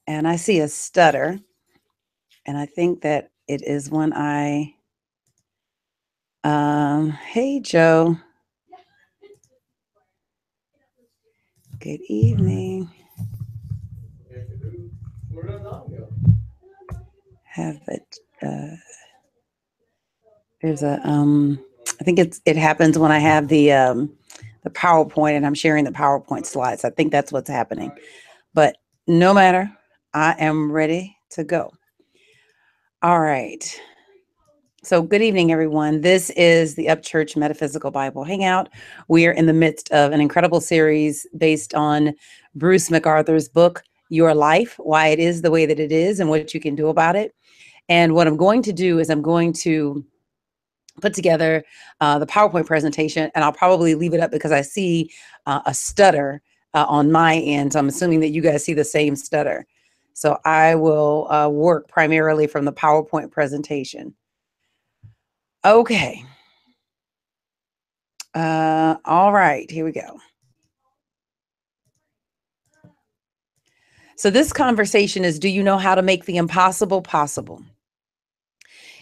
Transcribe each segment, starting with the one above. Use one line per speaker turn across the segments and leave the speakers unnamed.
and I see a stutter, and I think that it is when hey, Joe. Good evening. Have it, there's a, I think it happens when I have the PowerPoint and I'm sharing the PowerPoint slides. I think that's what's happening, but no matter, I am ready to go. All right. So good evening, everyone. This is the Upchurch Metaphysical Bible Hangout. We are in the midst of an incredible series based on Bruce McArthur's book, Your Life, Why It Is the Way That It Is and What You Can Do About It. And what I'm going to do is I'm going to put together the PowerPoint presentation, and I'll probably leave it up because I see a stutter on my end. So I'm assuming that you guys see the same stutter. So I will work primarily from the PowerPoint presentation. Okay. All right, here we go. So this conversation is, do you know how to make the impossible possible?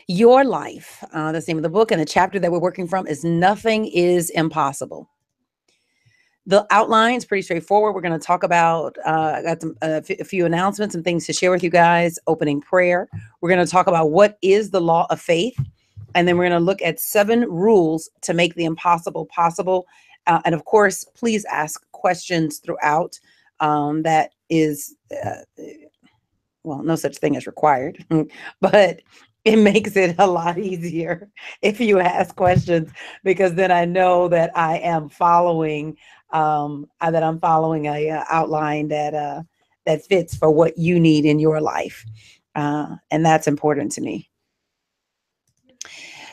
Your life, that's the name of the book, and the chapter that we're working from is Nothing is Impossible. The outline is pretty straightforward. We're going to talk about, I got a few announcements and things to share with you guys, opening prayer. We're going to talk about what is the law of faith. And then we're going to look at 7 rules to make the impossible possible. And of course, please ask questions throughout. That is, well, no such thing as required, but it makes it a lot easier if you ask questions, because then I know that I am following, that I'm following a outline that fits for what you need in your life. And that's important to me.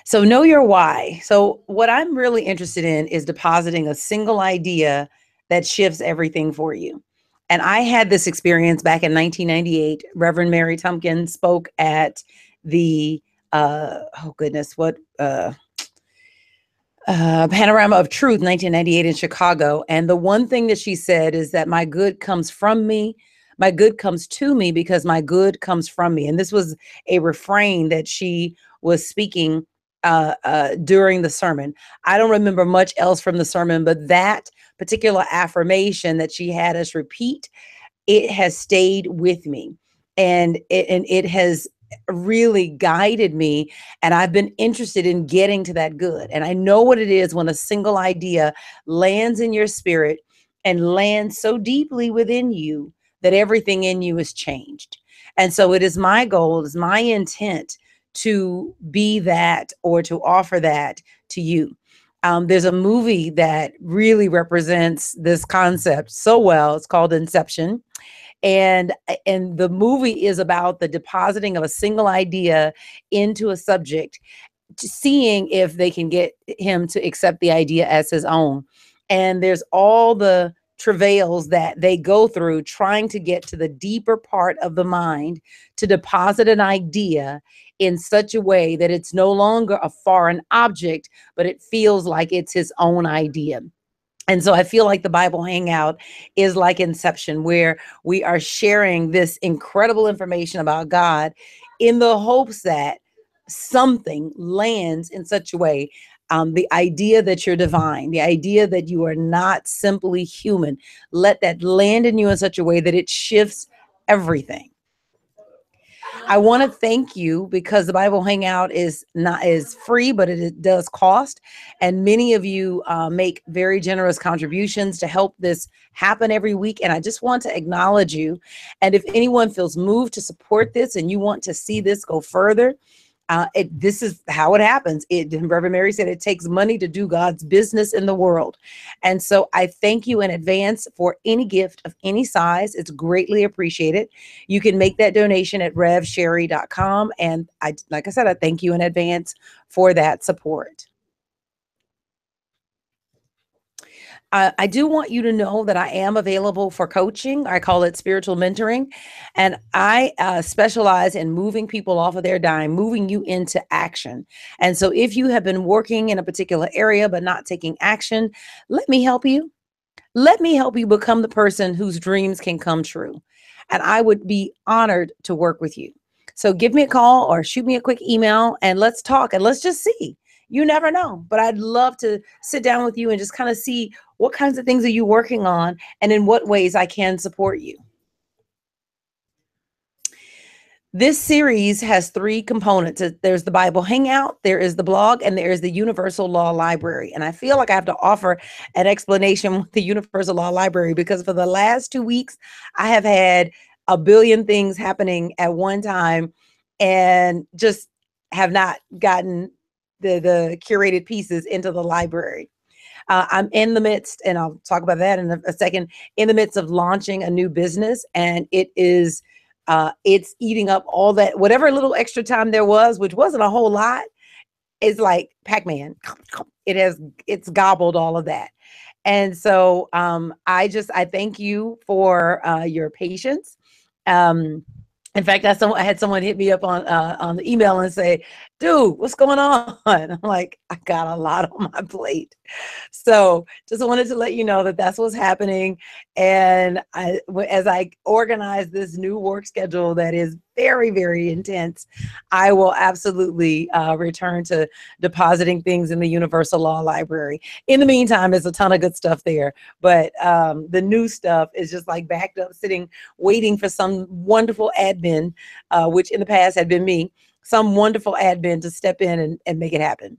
So know your why. So what I'm really interested in is depositing a single idea that shifts everything for you. And I had this experience back in 1998. Reverend Mary Tompkins spoke at the, Panorama of Truth, 1998 in Chicago. And the one thing that she said is that my good comes from me. My good comes to me because my good comes from me. And this was a refrain that she was speaking during the sermon. I don't remember much else from the sermon, but that particular affirmation that she had us repeat, it has stayed with me, and it has really guided me. And I've been interested in getting to that good. And I know what it is when a single idea lands in your spirit and lands so deeply within you that everything in you is changed. And so it is my goal, it is my intent to be that, or to offer that to you. There's a movie that really represents this concept so well. It's called Inception. And the movie is about the depositing of a single idea into a subject, seeing if they can get him to accept the idea as his own. And there's all the travails that they go through trying to get to the deeper part of the mind to deposit an idea in such a way that it's no longer a foreign object, but it feels like it's his own idea. And so I feel like the Bible Hangout is like Inception, where we are sharing this incredible information about God in the hopes that something lands in such a way. The idea that you're divine, the idea that you are not simply human, let that land in you in such a way that it shifts everything. I want to thank you, because the Bible Hangout is free, but it does cost. And many of you make very generous contributions to help this happen every week. And I just want to acknowledge you. And if anyone feels moved to support this and you want to see this go further, this is how it happens. Reverend Mary said it takes money to do God's business in the world. And so I thank you in advance for any gift of any size. It's greatly appreciated. You can make that donation at revsherri.com. And like I said, I thank you in advance for that support. I do want you to know that I am available for coaching. I call it spiritual mentoring. And I specialize in moving people off of their dime, moving you into action. And so if you have been working in a particular area but not taking action, let me help you. Let me help you become the person whose dreams can come true. and I would be honored to work with you. So give me a call or shoot me a quick email and let's talk and let's just see. You never know, but I'd love to sit down with you and just kind of see what kinds of things are you working on and in what ways I can support you. This series has three components. There's the Bible Hangout, there is the blog, and there is the Universal Law Library. And I feel like I have to offer an explanation with the Universal Law Library because for the last 2 weeks, I have had a billion things happening at one time and just have not gotten the curated pieces into the library. I'm in the midst, and I'll talk about that in a second, in the midst of launching a new business, and it's eating up all that, whatever little extra time there was, which wasn't a whole lot, is like Pac-Man. It's gobbled all of that. And so I thank you for your patience. In fact, I had someone hit me up on the email and say, dude, what's going on? I'm like, I got a lot on my plate. So just wanted to let you know that that's what's happening. And as I organize this new work schedule that is very, very intense, I will absolutely return to depositing things in the Universal Law Library. In the meantime, there's a ton of good stuff there, but the new stuff is just like backed up, sitting, waiting for some wonderful admin, which in the past had been me, some wonderful admin to step in and make it happen.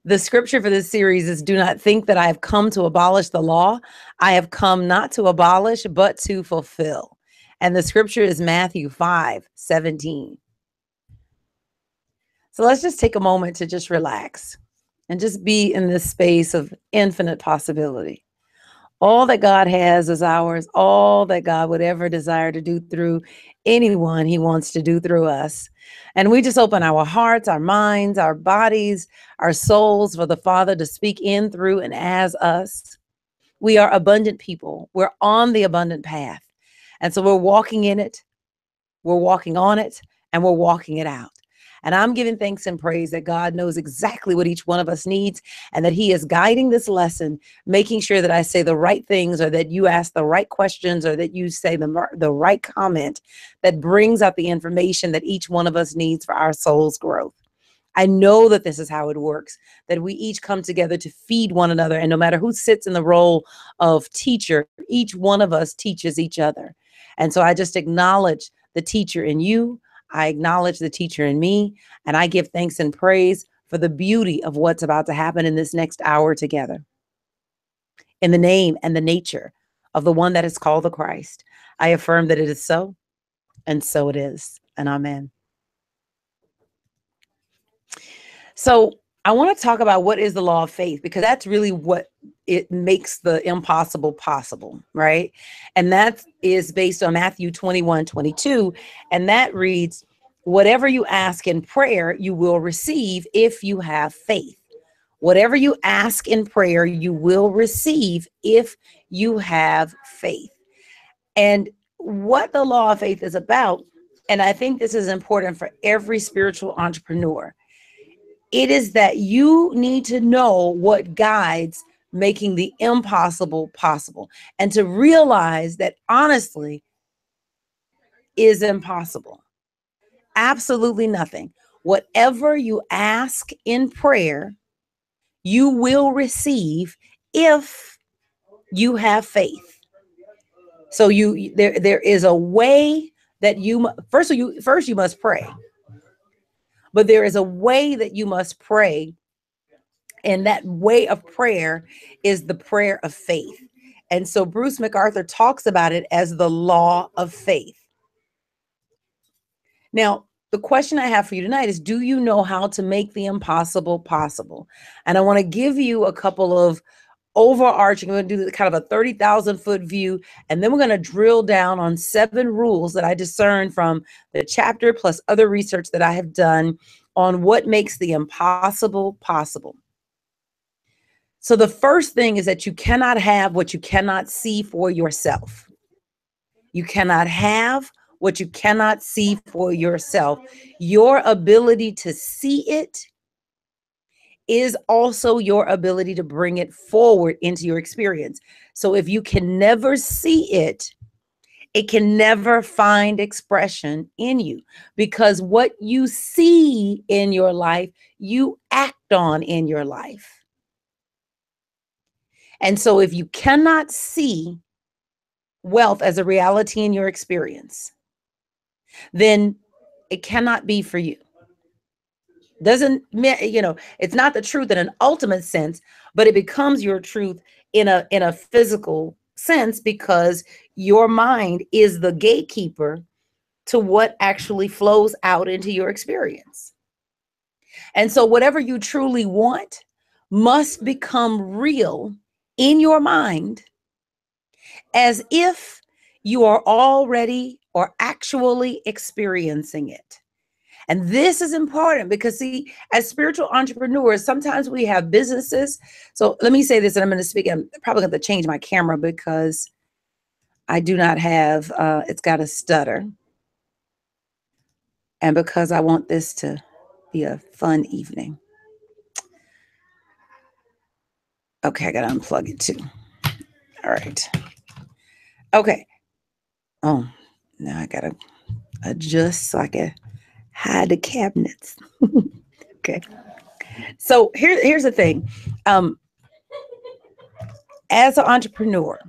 The scripture for this series is, do not think that I have come to abolish the law. I have come not to abolish, but to fulfill. And the scripture is Matthew 5:17. So let's just take a moment to just relax and just be in this space of infinite possibility. All that God has is ours. All that God would ever desire to do through anyone, he wants to do through us. And we just open our hearts, our minds, our bodies, our souls for the Father to speak in, through, and as us. We are abundant people. We're on the abundant path. And so we're walking in it, we're walking on it, and we're walking it out. And I'm giving thanks and praise that God knows exactly what each one of us needs and that he is guiding this lesson, making sure that I say the right things or that you ask the right questions or that you say the right comment that brings out the information that each one of us needs for our soul's growth. I know that this is how it works, that we each come together to feed one another. And no matter who sits in the role of teacher, each one of us teaches each other. And so I just acknowledge the teacher in you. I acknowledge the teacher in me, and I give thanks and praise for the beauty of what's about to happen in this next hour together. In the name and the nature of the one that is called the Christ, I affirm that it is so, and so it is, and amen. So I want to talk about what is the law of faith, because that's really what it makes the impossible possible, right? And that is based on Matthew 21:22. And that reads, whatever you ask in prayer, you will receive if you have faith. Whatever you ask in prayer, you will receive if you have faith. And what the law of faith is about, and I think this is important for every spiritual entrepreneur, it is that you need to know what guides making the impossible possible, and to realize that honestly is impossible. Absolutely nothing. Whatever you ask in prayer, you will receive if you have faith. So there is a way that you first you must pray. But there is a way that you must pray. And that way of prayer is the prayer of faith. And so Bruce McArthur talks about it as the law of faith. Now, the question I have for you tonight is, do you know how to make the impossible possible? And I want to give you a couple of overarching, we're going to do kind of a 30,000-foot view, and then we're going to drill down on 7 rules that I discerned from the chapter plus other research that I have done on what makes the impossible possible. So the first thing is that you cannot have what you cannot see for yourself. You cannot have what you cannot see for yourself. Your ability to see it is also your ability to bring it forward into your experience. So if you can never see it, it can never find expression in you, because what you see in your life, you act on in your life. And so if you cannot see wealth as a reality in your experience, then it cannot be for you. Doesn't mean, it's not the truth in an ultimate sense, but it becomes your truth in a physical sense, because your mind is the gatekeeper to what actually flows out into your experience. And so whatever you truly want must become real in your mind, as if you are already or actually experiencing it. And this is important because, see, as spiritual entrepreneurs, sometimes we have businesses. So let me say this, and I'm going to speak. I'm probably going to change my camera because I do not have, it's got a stutter. And because I want this to be a fun evening. Okay, I got to unplug it too. All right. Okay. Oh, now I got to adjust so I can hide the cabinets. Okay. So here's the thing. As an entrepreneur,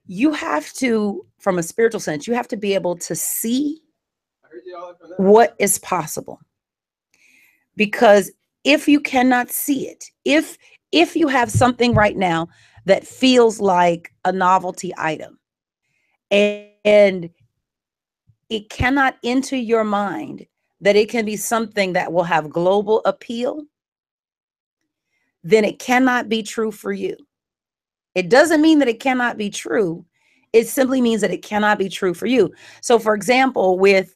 you have to, from a spiritual sense, you have to be able to see what is possible. Because if you cannot see it, if you have something right now that feels like a novelty item, and it cannot enter your mind that it can be something that will have global appeal, then it cannot be true for you. It doesn't mean that it cannot be true. It simply means that it cannot be true for you. So, for example, with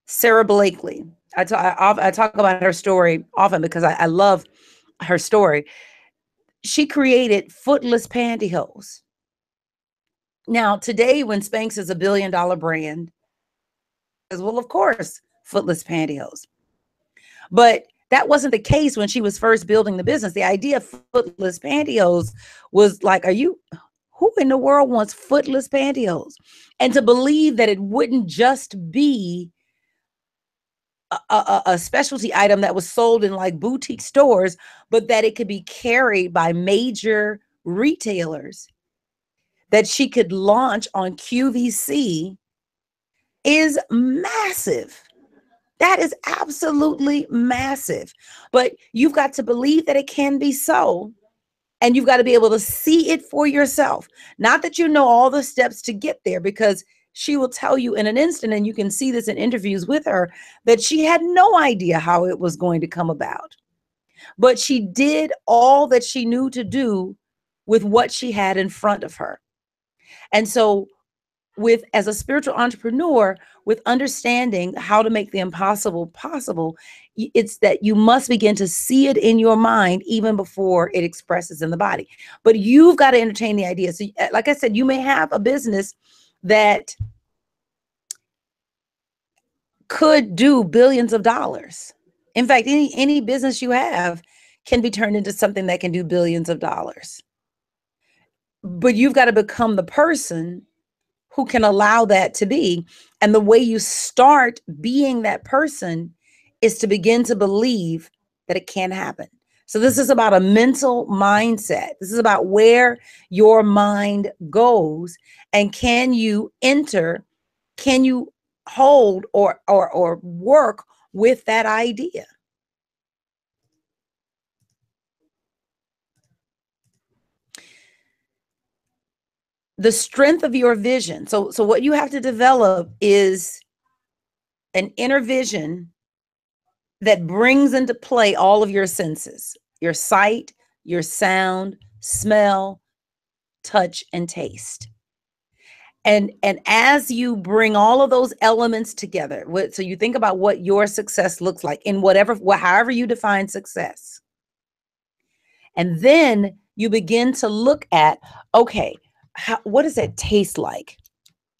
Sarah Blakely, I talk about her story often because I love her story. She created footless pantyhose. Now, today, when Spanx is $1 billion brand, as well, of course, footless pantyhose. But that wasn't the case when she was first building the business. The idea of footless pantyhose was like, who in the world wants footless pantyhose? And to believe that it wouldn't just be a specialty item that was sold in like boutique stores, but that it could be carried by major retailers, that she could launch on QVC, is massive. That is absolutely massive. But you've got to believe that it can be so. And you've got to be able to see it for yourself. Not that you know all the steps to get there, because she will tell you in an instant, and you can see this in interviews with her, that she had no idea how it was going to come about. But she did all that she knew to do with what she had in front of her. And so as a spiritual entrepreneur, with understanding how to make the impossible possible, it's that you must begin to see it in your mind even before it expresses in the body. But you've got to entertain the idea. So like I said, you may have a business that could do billions of dollars. In fact, any business you have can be turned into something that can do billions of dollars. But you've got to become the person who can allow that to be. And the way you start being that person is to begin to believe that it can happen. So this is about a mental mindset. This is about where your mind goes, and can you hold or work with that idea? The strength of your vision. So what you have to develop is an inner vision that brings into play all of your senses: your sight, your sound, smell, touch, and taste. And as you bring all of those elements together, so you think about what your success looks like in however you define success. And then you begin to look at, okay, what does that taste like?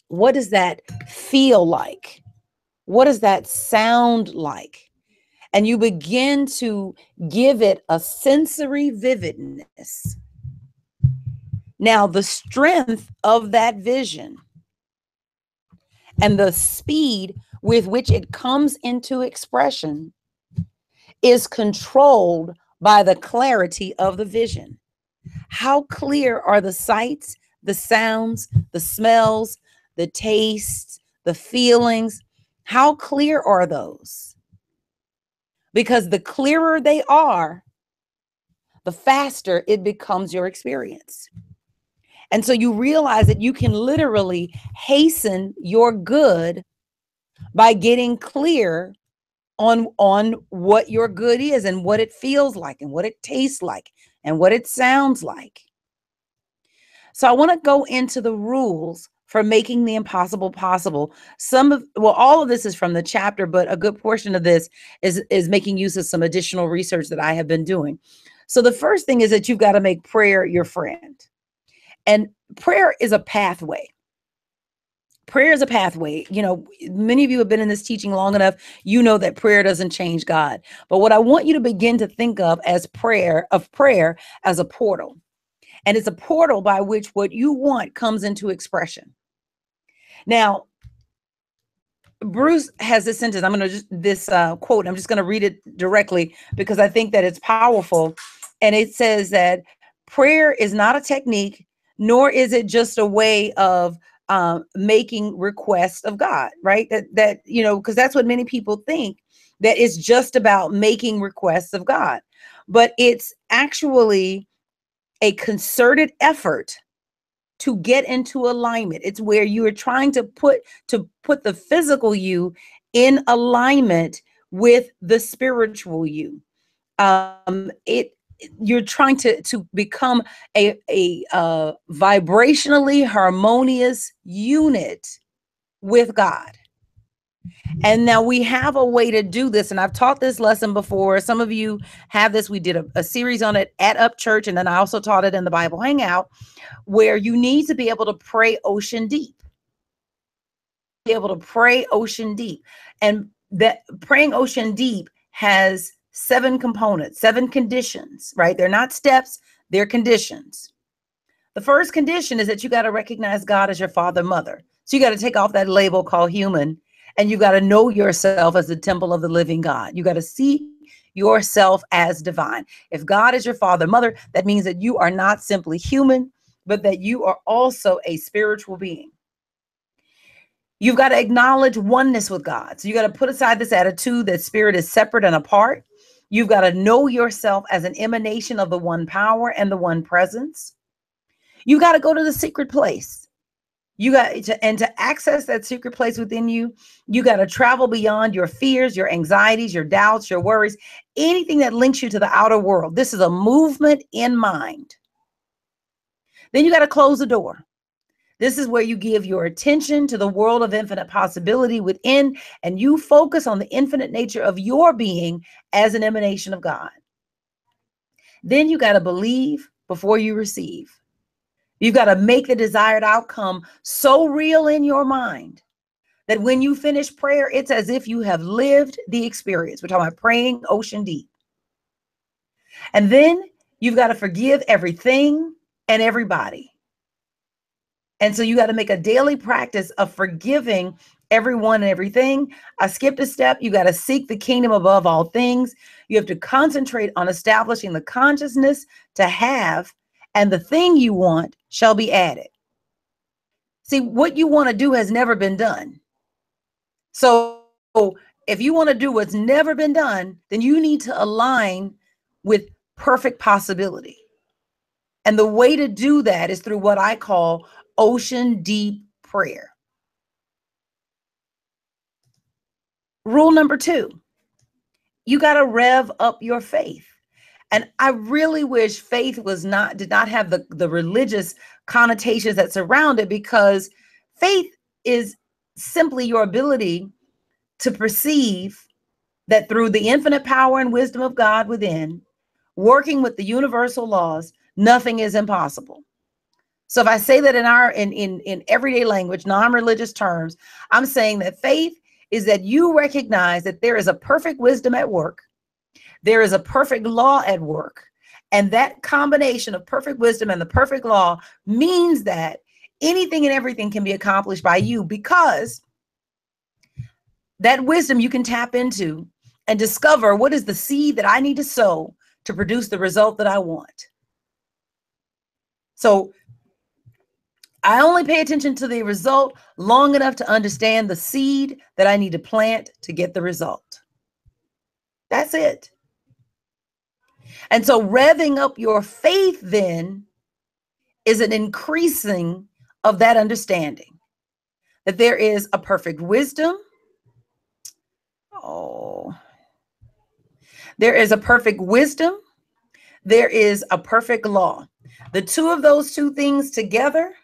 What does that feel like? What does that sound like? and you begin to give it a sensory vividness. Now, the strength of that vision and the speed with which it comes into expression is controlled by the clarity of the vision. How clear are the sights, the sounds, the smells, the tastes, the feelings? How clear are those? Because the clearer they are, the faster it becomes your experience. And so you realize that you can literally hasten your good by getting clear on what your good is and what it feels like and what it tastes like and what it sounds like. So I want to go into the rules for making the impossible possible. All of this is from the chapter, but a good portion of this is making use of some additional research that I have been doing. So the first thing is that you've got to make prayer your friend. And prayer is a pathway. Prayer is a pathway. You know, many of you have been in this teaching long enough. You know that prayer doesn't change God. But what I want you to begin to think of prayer as a portal. And it's a portal by which what you want comes into expression. Now, Bruce has this sentence. Quote. I'm just going to read it directly because I think that it's powerful. And it says that prayer is not a technique, nor is it just a way of making requests of God, right? That you know, because that's what many people think, that it's just about making requests of God. But it's actually a concerted effort to get into alignment. It's where you are trying to put the physical you in alignment with the spiritual you. You're trying to become a vibrationally harmonious unit with God. And now we have a way to do this. And I've taught this lesson before. Some of you have this. We did a series on it at Up Church. And then I also taught it in the Bible Hangout, where you need to be able to pray ocean deep. Be able to pray ocean deep. And that praying ocean deep has 7 components, 7 conditions, right? They're not steps, they're conditions. The first condition is that you got to recognize God as your father, mother. So you got to take off that label called human, and you got to know yourself as the temple of the living God. You got to see yourself as divine. If God is your father, mother, that means that you are not simply human, but that you are also a spiritual being. You've got to acknowledge oneness with God. So you got to put aside this attitude that spirit is separate and apart. You've got to know yourself as an emanation of the one power and the one presence. You got to go to the secret place. You got to access that secret place within you. You got to travel beyond your fears, your anxieties, your doubts, your worries, anything that links you to the outer world. This is a movement in mind. Then you got to close the door. This is where you give your attention to the world of infinite possibility within, and you focus on the infinite nature of your being as an emanation of God. Then you got to believe before you receive. You've got to make the desired outcome so real in your mind that when you finish prayer, it's as if you have lived the experience. We're talking about praying ocean deep. And then you've got to forgive everything and everybody. And so you got to make a daily practice of forgiving everyone and everything. I skipped a step. You got to seek the kingdom above all things. You have to concentrate on establishing the consciousness to have, and the thing you want shall be added. See, what you want to do has never been done. So if you want to do what's never been done, then you need to align with perfect possibility. And the way to do that is through what I call ocean deep prayer. Rule number 2, you got to rev up your faith. And I really wish faith did not have the religious connotations that surround it, because faith is simply your ability to perceive that through the infinite power and wisdom of God within, working with the universal laws, nothing is impossible. So if I say that in everyday language, non-religious terms, I'm saying that faith is that you recognize that there is a perfect wisdom at work. There is a perfect law at work. And that combination of perfect wisdom and the perfect law means that anything and everything can be accomplished by you, because that wisdom you can tap into and discover what is the seed that I need to sow to produce the result that I want. So I only pay attention to the result long enough to understand the seed that I need to plant to get the result. That's it. And so revving up your faith then is an increasing of that understanding that there is a perfect wisdom. There is a perfect wisdom. There is a perfect law. The two of those two things together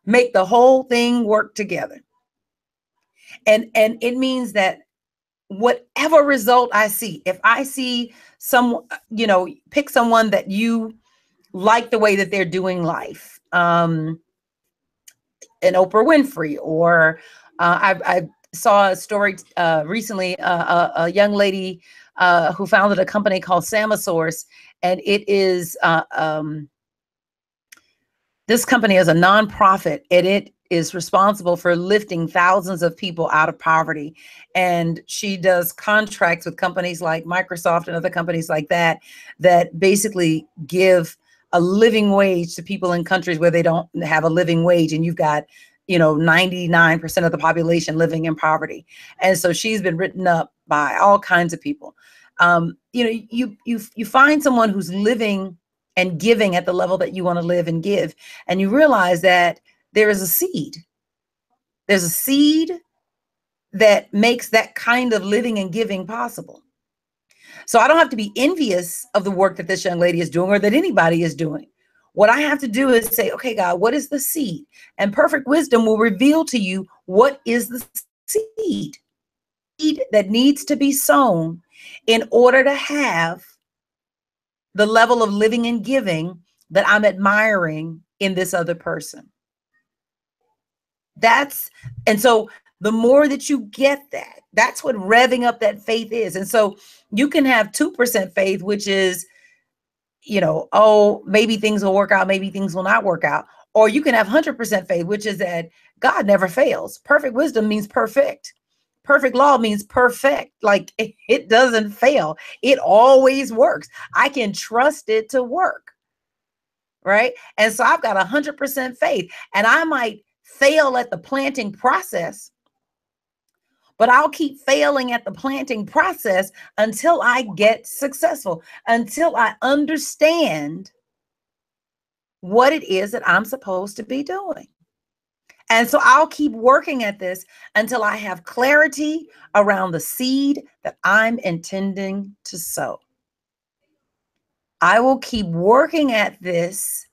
make the whole thing work together. And it means that whatever result I see, if I see some, pick someone that you like the way that they're doing life, an Oprah Winfrey, or I saw a story recently, a young lady who founded a company called Samasource, and it is this company is a nonprofit, and it is responsible for lifting thousands of people out of poverty. And she does contracts with companies like Microsoft and other companies like that, that basically give a living wage to people in countries where they don't have a living wage. And you've got, 99% of the population living in poverty. And so she's been written up by all kinds of people. You find someone who's living and giving at the level that you want to live and give, and you realize that there is a seed. There's a seed that makes that kind of living and giving possible. So I don't have to be envious of the work that this young lady is doing or that anybody is doing. What I have to do is say, okay, God, what is the seed? And perfect wisdom will reveal to you what is the seed that needs to be sown in order to have the level of living and giving that I'm admiring in this other person. And so the more that you get that, that's what revving up that faith is. And so you can have 2% faith, which is, maybe things will work out, maybe things will not work out. Or you can have 100% faith, which is that God never fails. Perfect wisdom means perfect. Perfect law means perfect. Like it doesn't fail. It always works. I can trust it to work. Right. And so I've got 100% faith, and I might fail at the planting process, but I'll keep failing at the planting process until I get successful, until I understand what it is that I'm supposed to be doing. And so I'll keep working at this until I have clarity around the seed that I'm intending to sow. I will keep working at this.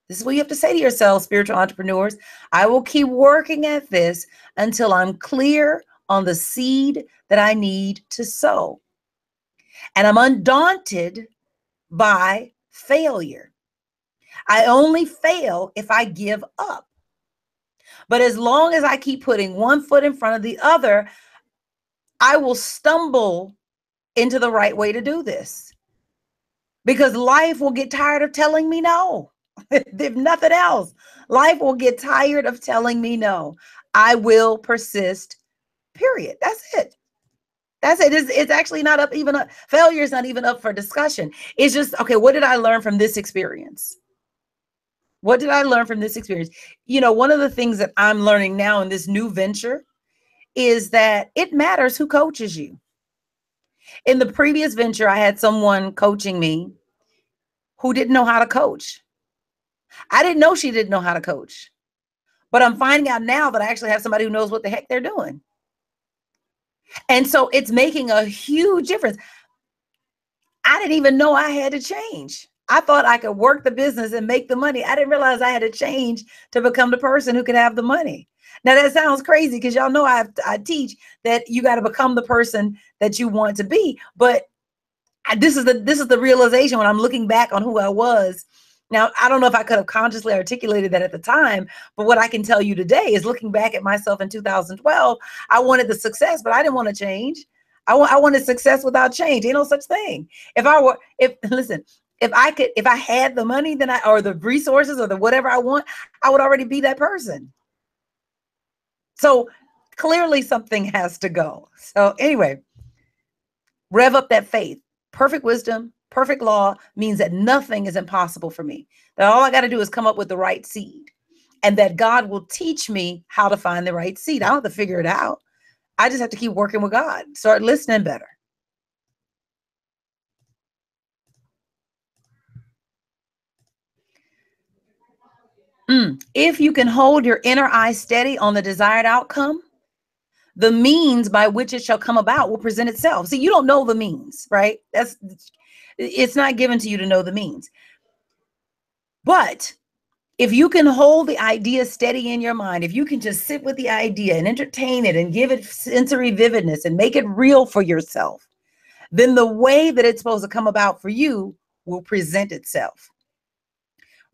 This is what you have to say to yourself, spiritual entrepreneurs. I will keep working at this until I'm clear on the seed that I need to sow. And I'm undaunted by failure. I only fail if I give up. But as long as I keep putting one foot in front of the other, I will stumble into the right way to do this. Because life will get tired of telling me no. If nothing else, life will get tired of telling me no. I will persist, period. That's it. That's it. It's actually not up, failure is not even up for discussion. It's just, okay, what did I learn from this experience? What did I learn from this experience? One of the things that I'm learning now in this new venture is that it matters who coaches you. In the previous venture, I had someone coaching me who didn't know how to coach. I didn't know she didn't know how to coach, but I'm finding out now that I actually have somebody who knows what the heck they're doing. And so it's making a huge difference. I didn't even know I had to change. I thought I could work the business and make the money. I didn't realize I had to change to become the person who could have the money. Now that sounds crazy because y'all know I teach that you got to become the person that you want to be. But this is the realization when I'm looking back on who I was Now, I don't know if I could have consciously articulated that at the time, but what I can tell you today is looking back at myself in 2012, I wanted the success, but I didn't want to change. I wanted success without change. Ain't no such thing. Listen, if I had the money, or the resources or the whatever I want, I would already be that person. So clearly something has to go. So anyway, rev up that faith. Perfect wisdom, perfect law means that nothing is impossible for me. That all I got to do is come up with the right seed, and that God will teach me how to find the right seed. I don't have to figure it out. I just have to keep working with God, start listening better. If you can hold your inner eye steady on the desired outcome, the means by which it shall come about will present itself. See, you don't know the means, right? It's not given to you to know the means. But if you can hold the idea steady in your mind, if you can just sit with the idea and entertain it and give it sensory vividness and make it real for yourself, then the way that it's supposed to come about for you will present itself.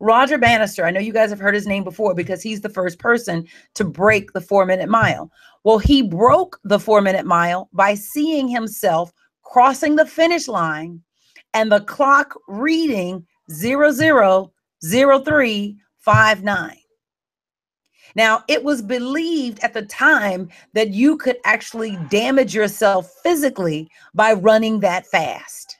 Roger Bannister, I know you guys have heard his name before because he's the first person to break the 4-minute mile. Well, he broke the 4-minute mile by seeing himself crossing the finish line and the clock reading 00:03:59. Now, it was believed at the time that you could actually damage yourself physically by running that fast.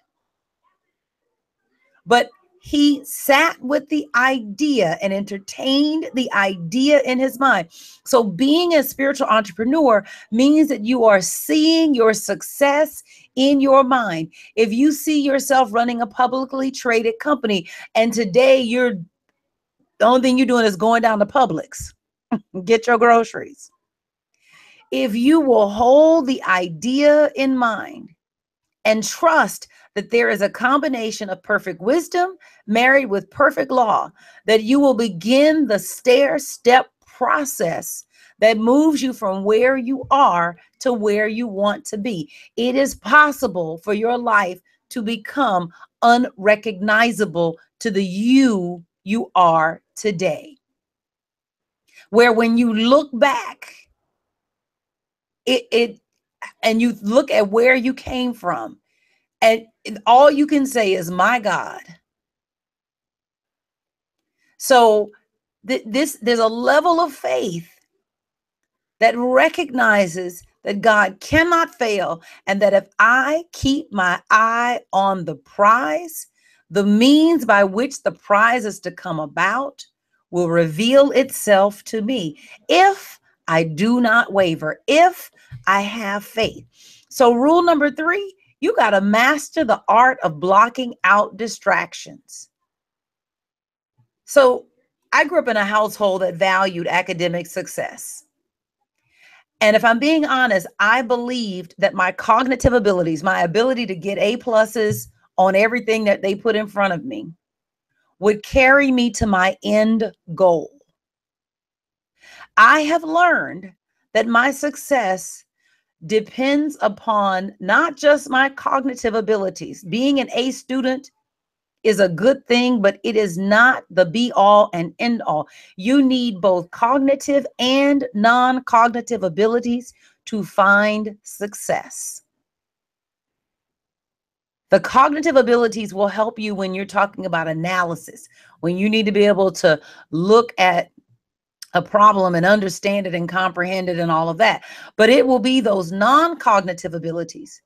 But he sat with the idea and entertained the idea in his mind. So being a spiritual entrepreneur means that you are seeing your success in your mind. If you see yourself running a publicly traded company and today the only thing you're doing is going down to Publix, get your groceries. If you will hold the idea in mind and trust that there is a combination of perfect wisdom married with perfect law, that you will begin the stair-step process that moves you from where you are to where you want to be. It is possible for your life to become unrecognizable to the you are today. Where when you look back, and you look at where you came from, and all you can say is, my God. So there's a level of faith that recognizes that God cannot fail, and that if I keep my eye on the prize, the means by which the prize is to come about will reveal itself to me if I do not waver, if I have faith. So rule number 3, you got to master the art of blocking out distractions. So I grew up in a household that valued academic success. And if I'm being honest, I believed that my cognitive abilities, my ability to get A+ on everything that they put in front of me, would carry me to my end goal. I have learned that my success depends upon not just my cognitive abilities. Being an A student is a good thing, but it is not the be all and end all. You need both cognitive and non-cognitive abilities to find success. The cognitive abilities will help you when you're talking about analysis, when you need to be able to look at a problem and understand it and comprehend it and all of that. But it will be those non-cognitive abilities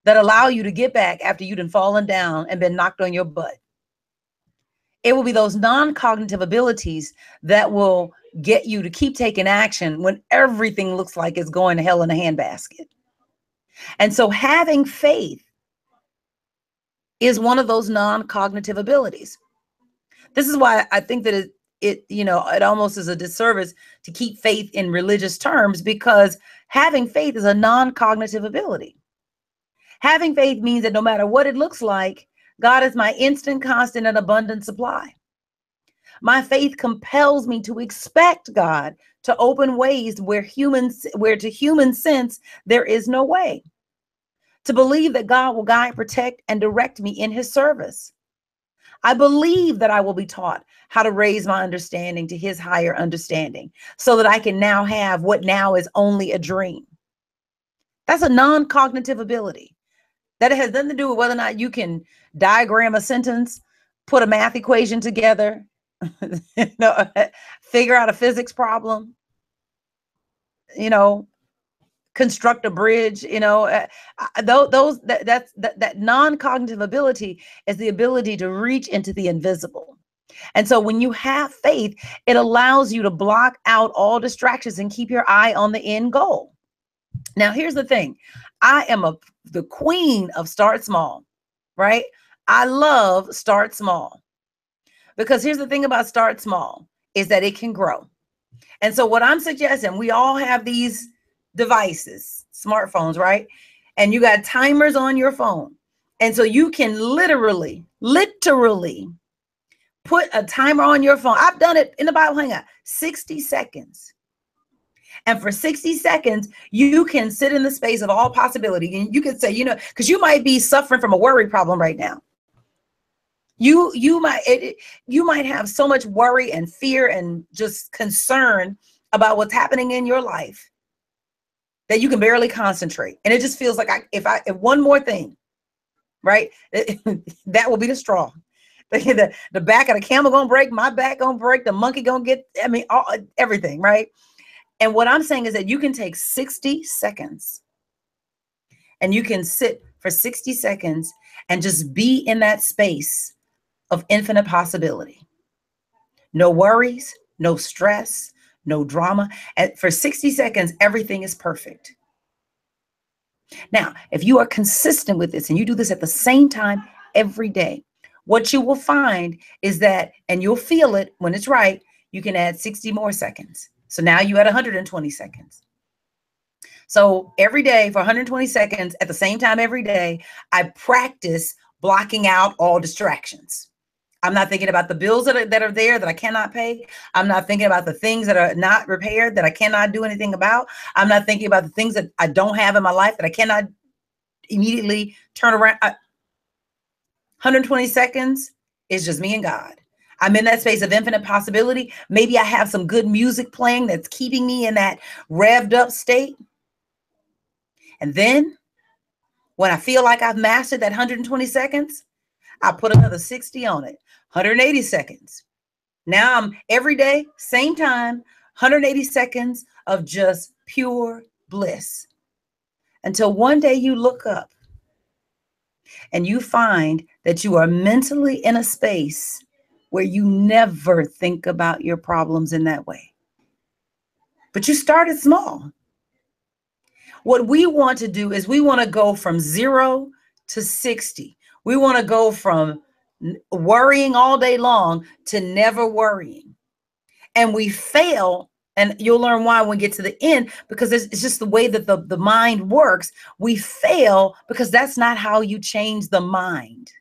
that allow you to get back after you've been fallen down and been knocked on your butt. It will be those non-cognitive abilities that will get you to keep taking action when everything looks like it's going to hell in a handbasket. And so having faith is one of those non-cognitive abilities. This is why I think that it almost is a disservice to keep faith in religious terms, because having faith is a non-cognitive ability. Having faith means that no matter what it looks like, God is my instant, constant, and abundant supply. My faith compels me to expect God to open ways where to human sense there is no way. To believe that God will guide, protect, and direct me in his service. I believe that I will be taught how to raise my understanding to his higher understanding so that I can now have what now is only a dream. That's a non-cognitive ability. That has nothing to do with whether or not you can diagram a sentence, put a math equation together, figure out a physics problem, construct a bridge. That non-cognitive ability is the ability to reach into the invisible. And so when you have faith, it allows you to block out all distractions and keep your eye on the end goal. Now, here's the thing. I am the queen of start small, right? I love start small because here's the thing about start small is that it can grow. And so what I'm suggesting, we all have these devices, smartphones, right? And you got timers on your phone. And so you can literally put a timer on your phone. I've done it in the Bible Hangout, 60 seconds. And for 60 seconds, you can sit in the space of all possibility. And you can say, because you might be suffering from a worry problem right now. You might have so much worry and fear and just concern about what's happening in your life that you can barely concentrate. And it just feels like if one more thing, right, that will be the straw. The back of the camel gonna break, my back gonna break, the monkey gonna get, everything, right? And what I'm saying is that you can take 60 seconds and you can sit for 60 seconds and just be in that space of infinite possibility. No worries, no stress, no drama. And for 60 seconds, everything is perfect. Now, if you are consistent with this and you do this at the same time every day, what you will find is that, and you'll feel it when it's right, you can add 60 more seconds. So now you had 120 seconds. So every day for 120 seconds at the same time every day, I practice blocking out all distractions. I'm not thinking about the bills that are there that I cannot pay. I'm not thinking about the things that are not repaired that I cannot do anything about. I'm not thinking about the things that I don't have in my life that I cannot immediately turn around. 120 seconds is just me and God. I'm in that space of infinite possibility. Maybe I have some good music playing that's keeping me in that revved up state. And then when I feel like I've mastered that 120 seconds, I put another 60 on it, 180 seconds. Now I'm every day, same time, 180 seconds of just pure bliss. Until one day you look up and you find that you are mentally in a space where you never think about your problems in that way. But you started small. What we want to do is we want to go from 0 to 60. We want to go from worrying all day long to never worrying. And we fail, and you'll learn why when we get to the end, because it's just the way that the mind works. We fail because that's not how you change the mind.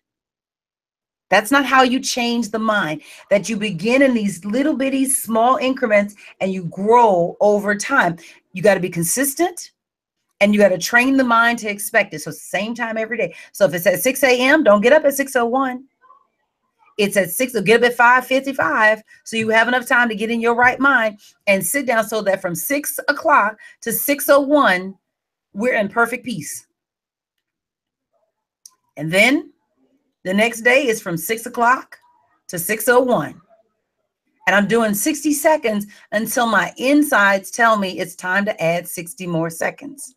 That's not how you change the mind, that you begin in these little bitty small increments and you grow over time. You got to be consistent and you got to train the mind to expect it. So same time every day. So if it's at 6 a.m., don't get up at 6:01. It's at 6, get up at 5:55. So you have enough time to get in your right mind and sit down so that from 6 o'clock to 6:01, we're in perfect peace. And then the next day is from 6 o'clock to 6:01. And I'm doing 60 seconds until my insides tell me it's time to add 60 more seconds.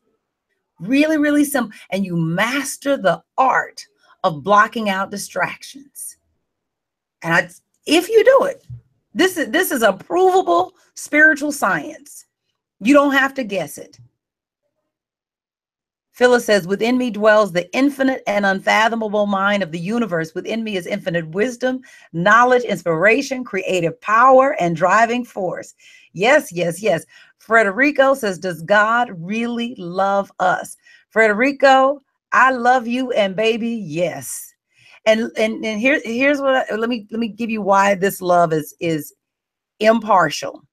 Really, really simple. And you master the art of blocking out distractions. And if you do it, this is a provable spiritual science. You don't have to guess it. Phyllis says, within me dwells the infinite and unfathomable mind of the universe. Within me is infinite wisdom, knowledge, inspiration, creative power, and driving force. Yes, yes, yes. Frederico says, does God really love us? Frederico, I love you, and baby, yes. And here's what let me give you why this love is impartial.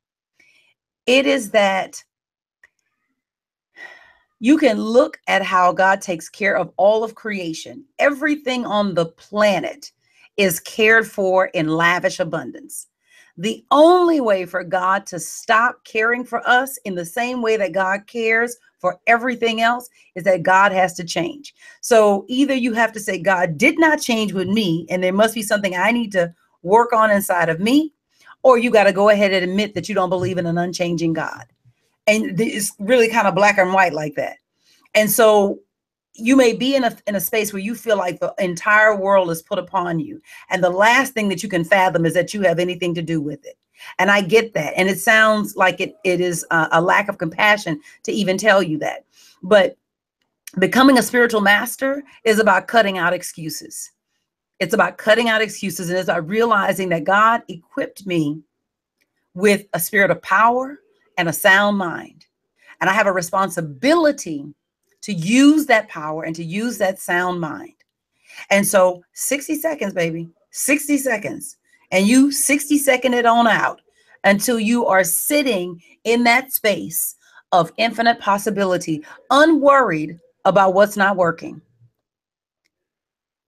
It is that you can look at how God takes care of all of creation. Everything on the planet is cared for in lavish abundance. The only way for God to stop caring for us in the same way that God cares for everything else is that God has to change. So either you have to say, God did not change with me, and there must be something I need to work on inside of me, or you got to go ahead and admit that you don't believe in an unchanging God. And it's really kind of black and white like that. And so you may be in a space where you feel like the entire world is put upon you, and the last thing that you can fathom is that you have anything to do with it. And I get that, and it sounds like it is a lack of compassion to even tell you that. But becoming a spiritual master is about cutting out excuses. It's about cutting out excuses, and it's about realizing that God equipped me with a spirit of power and a sound mind, and I have a responsibility to use that power and to use that sound mind. And so 60 seconds, baby, 60 seconds. And you 60-second it on out until you are sitting in that space of infinite possibility, unworried about what's not working.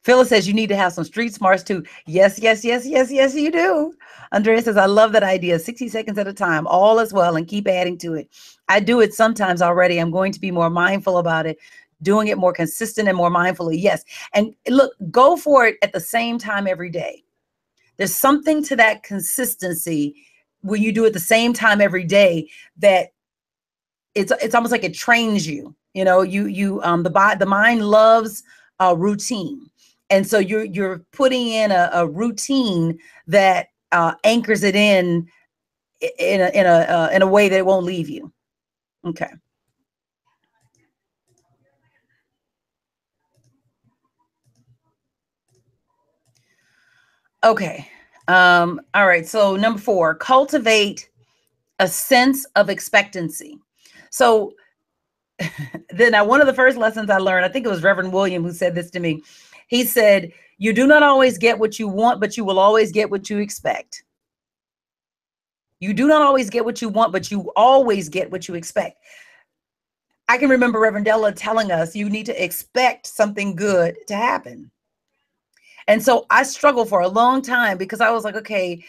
Phyllis says you need to have some street smarts too. Yes, yes, yes, yes, yes, you do. Andrea says, I love that idea. 60 seconds at a time, all is well, and keep adding to it. I do it sometimes already. I'm going to be more mindful about it, doing it more consistent and more mindfully. Yes. And look, go for it at the same time every day. There's something to that consistency when you do it the same time every day that it's almost like it trains you. You know, the mind loves routine. And so you're putting in a routine that anchors it in a way that it won't leave you. Okay. Okay. All right. So number 4, cultivate a sense of expectancy. So then one of the first lessons I learned, I think it was Reverend William who said this to me. He said, you do not always get what you want, but you will always get what you expect. You do not always get what you want, but you always get what you expect. I can remember Reverend Della telling us you need to expect something good to happen. And so I struggled for a long time because I was like, okay,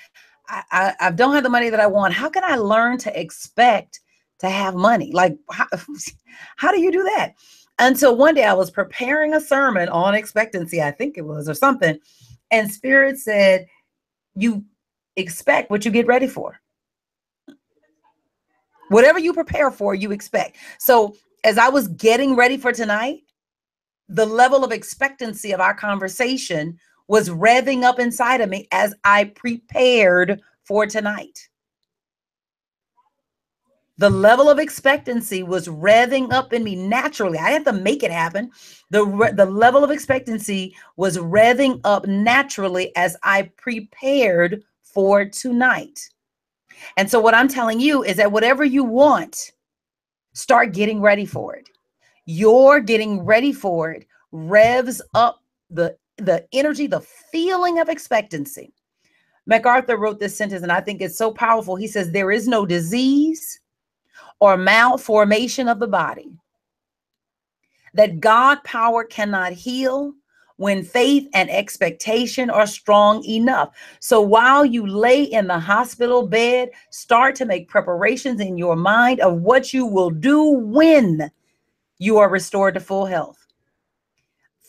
I don't have the money that I want. How can I learn to expect to have money? Like, how do you do that? Until one day I was preparing a sermon on expectancy, I think it was, or something. And Spirit said, you expect what you get ready for. Whatever you prepare for, you expect. So as I was getting ready for tonight, the level of expectancy of our conversation was revving up inside of me as I prepared for tonight. The level of expectancy was revving up in me naturally. I had to make it happen. The level of expectancy was revving up naturally as I prepared for tonight. And so what I'm telling you is that whatever you want, start getting ready for it. You're getting ready for it revs up the energy, the feeling of expectancy. McArthur wrote this sentence, and I think it's so powerful. He says, there is no disease or malformation of the body that God power cannot heal when faith and expectation are strong enough. So while you lay in the hospital bed, start to make preparations in your mind of what you will do when you are restored to full health.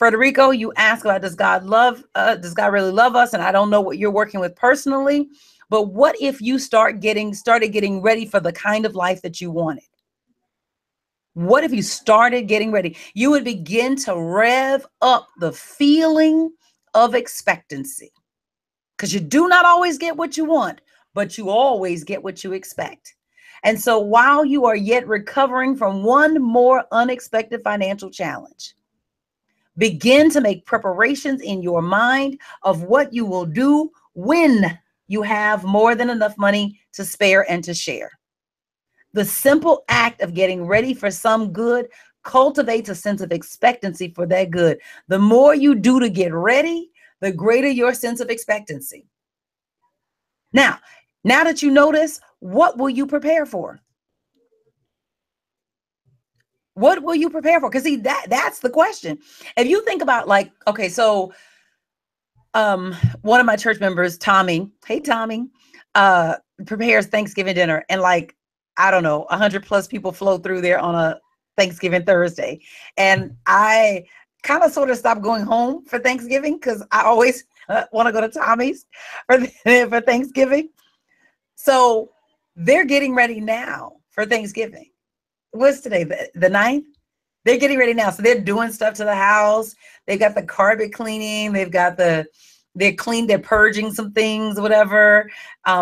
Frederico, you ask about, does God really love us? And I don't know what you're working with personally, but what if you started getting ready for the kind of life that you wanted? What if you started getting ready? You would begin to rev up the feeling of expectancy, because you do not always get what you want, but you always get what you expect. And so while you are yet recovering from one more unexpected financial challenge, begin to make preparations in your mind of what you will do when you have more than enough money to spare and to share. The simple act of getting ready for some good cultivates a sense of expectancy for that good. The more you do to get ready, the greater your sense of expectancy. Now that you know this, what will you prepare for? What will you prepare for? Because see, that's the question. If you think about, like, okay, so One of my church members, Tommy, hey Tommy, uh, prepares Thanksgiving dinner, and like, I don't know, 100+ people flow through there on a Thanksgiving Thursday. And I kind of sort of stopped going home for Thanksgiving because I always want to go to Tommy's for, for Thanksgiving. So they're getting ready now for Thanksgiving. What's today? The 9th? They're getting ready now. So they're doing stuff to the house. They've got the carpet cleaning. They're purging some things, whatever.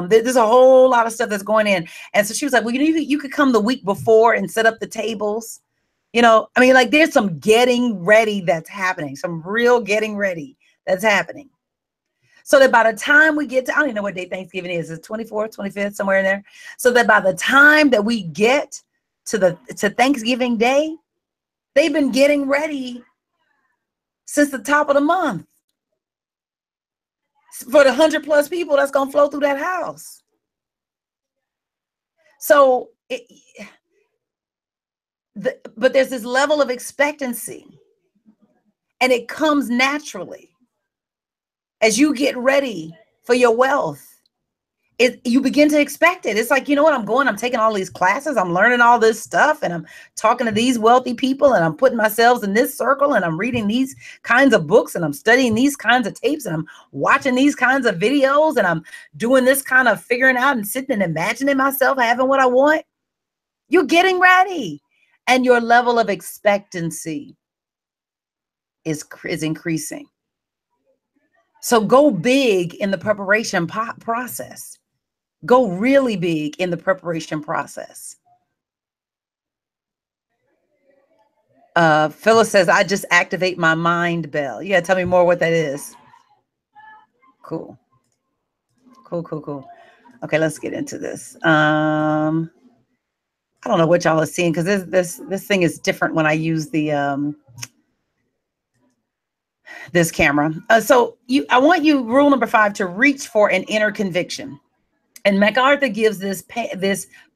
There's a whole lot of stuff that's going in. And so she was like, well, you could come the week before and set up the tables. I mean, like, there's some getting ready that's happening, some real getting ready that's happening. So that by the time we get to, I don't even know what day Thanksgiving is. It's 24th, 25th, somewhere in there. So that by the time that we get to Thanksgiving Day, they've been getting ready since the top of the month for the 100+ people that's going to flow through that house. So, but there's this level of expectancy, and it comes naturally as you get ready for your wealth. You begin to expect it. It's like, you know what, I'm taking all these classes, I'm learning all this stuff, and I'm talking to these wealthy people, and I'm putting myself in this circle, and I'm reading these kinds of books, and I'm studying these kinds of tapes, and I'm watching these kinds of videos, and I'm doing this kind of figuring out and sitting and imagining myself having what I want. You're getting ready, and your level of expectancy is increasing. So go big in the preparation process. Go really big in the preparation process. Phyllis says, I just activate my mind bell. Yeah, tell me more what that is. Cool. Okay, let's get into this. I don't know what y'all are seeing because this thing is different when I use the this camera. So I want you, rule number 5, to reach for an inner conviction. And McArthur gives this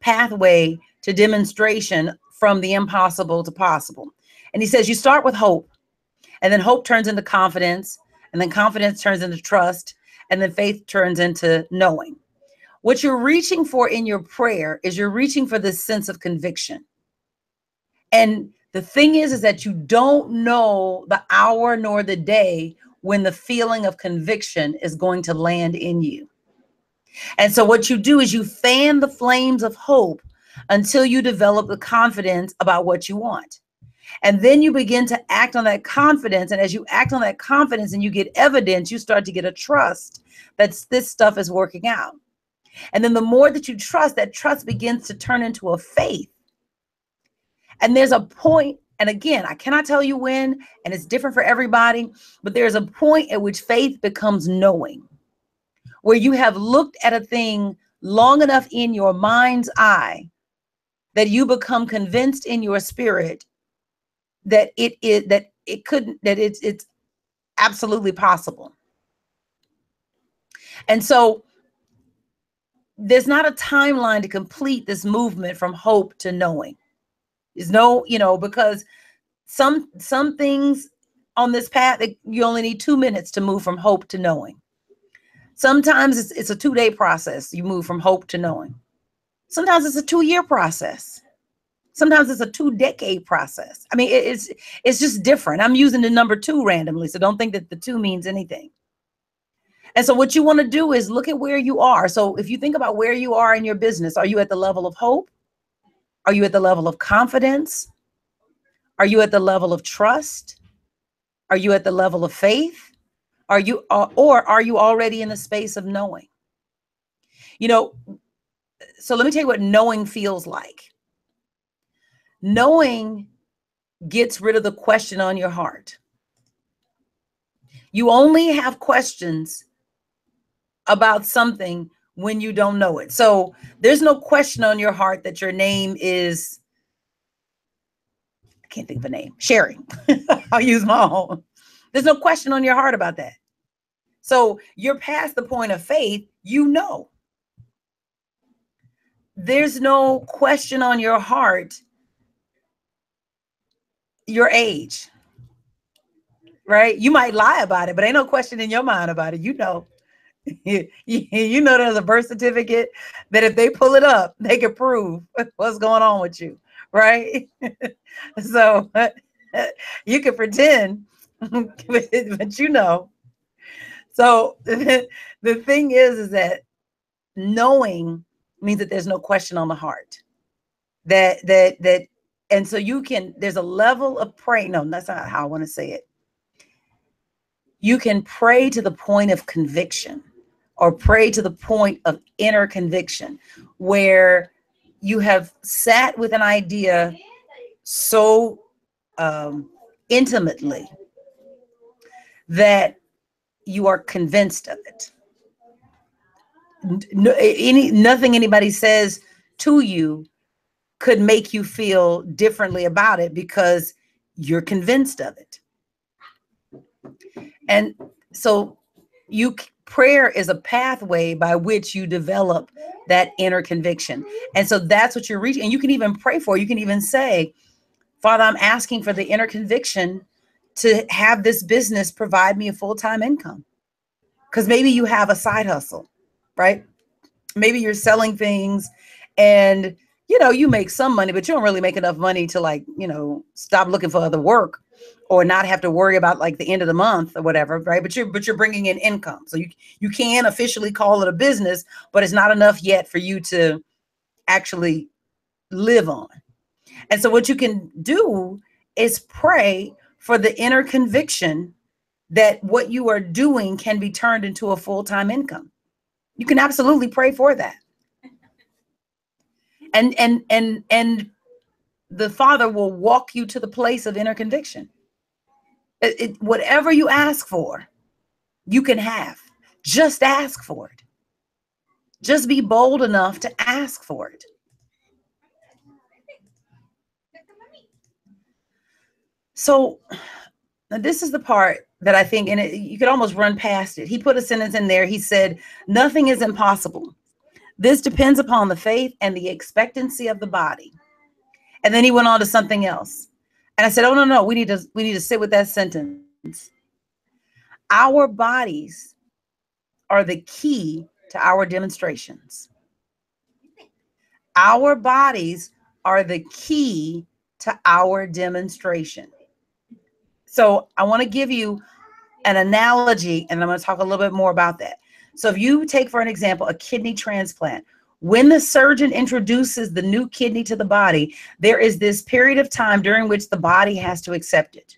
pathway to demonstration from the impossible to possible. And he says you start with hope, and then hope turns into confidence, and then confidence turns into trust, and then faith turns into knowing. What you're reaching for in your prayer is you're reaching for this sense of conviction. And the thing is that you don't know the hour nor the day when the feeling of conviction is going to land in you. And so what you do is you fan the flames of hope until you develop the confidence about what you want. And then you begin to act on that confidence. And as you act on that confidence and you get evidence, you start to get a trust that this stuff is working out. And then the more that you trust, that trust begins to turn into a faith. And there's a point, and again, I cannot tell you when, and it's different for everybody, but there's a point at which faith becomes knowing, where you have looked at a thing long enough in your mind's eye that you become convinced in your spirit that it's absolutely possible. And so there's not a timeline to complete this movement from hope to knowing. There's no, because some things on this path, you only need 2 minutes to move from hope to knowing. Sometimes it's a 2-day process. You move from hope to knowing. Sometimes it's a 2-year process. Sometimes it's a 2-decade process. I mean, it's just different. I'm using the number 2 randomly, so don't think that the 2 means anything. And so what you want to do is look at where you are. So if you think about where you are in your business, are you at the level of hope? Are you at the level of confidence? Are you at the level of trust? Are you at the level of faith? Or are you already in the space of knowing? So let me tell you what knowing feels like. Knowing gets rid of the question on your heart. You only have questions about something when you don't know it. So there's no question on your heart that your name is, I can't think of a name, Sherri. I'll use my own. There's no question on your heart about that. So you're past the point of faith, There's no question on your heart, your age. right? You might lie about it, but ain't no question in your mind about it. You know, you know, there's a birth certificate that if they pull it up, they can prove what's going on with you, right? So you can pretend, but you know. So the thing is that knowing means that there's no question on the heart. That, and so you can. There's a level of prayer. No, that's not how I want to say it. You can pray to the point of conviction, or pray to the point of inner conviction, where you have sat with an idea so intimately that you are convinced of it. Nothing anybody says to you could make you feel differently about it, because you're convinced of it. And so prayer is a pathway by which you develop that inner conviction. And so that's what you're reaching. And you can even pray for, you can even say, Father, I'm asking for the inner conviction to have this business provide me a full-time income. Because maybe you have a side hustle, right? Maybe you're selling things and, you know, you make some money, but you don't really make enough money to, like, you know, stop looking for other work or not have to worry about like the end of the month or whatever, right? But you're bringing in income. So you can officially call it a business, but it's not enough yet for you to actually live on. And so what you can do is pray for the inner conviction that what you are doing can be turned into a full-time income. You can absolutely pray for that. And the Father will walk you to the place of inner conviction. Whatever you ask for, you can have. Just ask for it. Just be bold enough to ask for it. So this is the part that I think, and you could almost run past it. He put a sentence in there. He said, nothing is impossible. This depends upon the faith and the expectancy of the body. And then he went on to something else. And I said, oh, no, we need to sit with that sentence. Our bodies are the key to our demonstrations. Our bodies are the key to our demonstration. So I want to give you an analogy, and I'm going to talk a little bit more about that. So if you take, for an example, a kidney transplant, when the surgeon introduces the new kidney to the body, there is this period of time during which the body has to accept it.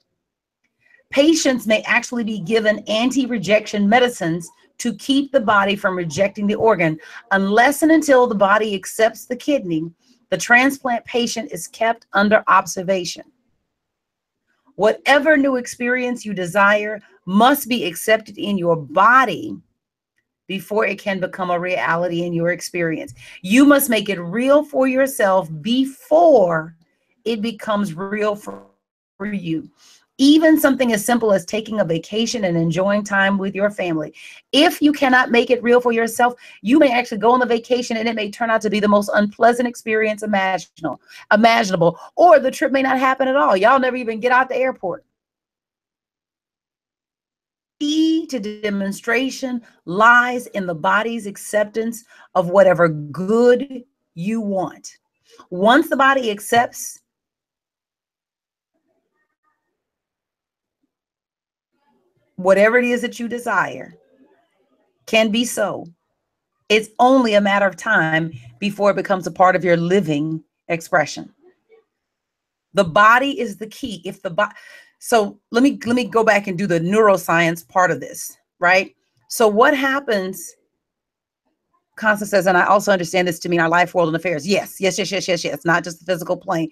Patients may actually be given anti-rejection medicines to keep the body from rejecting the organ. Unless and until the body accepts the kidney, the transplant patient is kept under observation. Whatever new experience you desire must be accepted in your body before it can become a reality in your experience. You must make it real for yourself before it becomes real for you. Even something as simple as taking a vacation and enjoying time with your family. If you cannot make it real for yourself, you may actually go on the vacation and it may turn out to be the most unpleasant experience imaginable, or the trip may not happen at all. Y'all never even get out the airport. Key to demonstration lies in the body's acceptance of whatever good you want. Once the body accepts whatever it is that you desire can be so, it's only a matter of time before it becomes a part of your living expression. The body is the key. If the body, so let me go back and do the neuroscience part of this, right? So what happens, Constance says, and I also understand this to mean our life, world, and affairs. Yes. Not just the physical plane.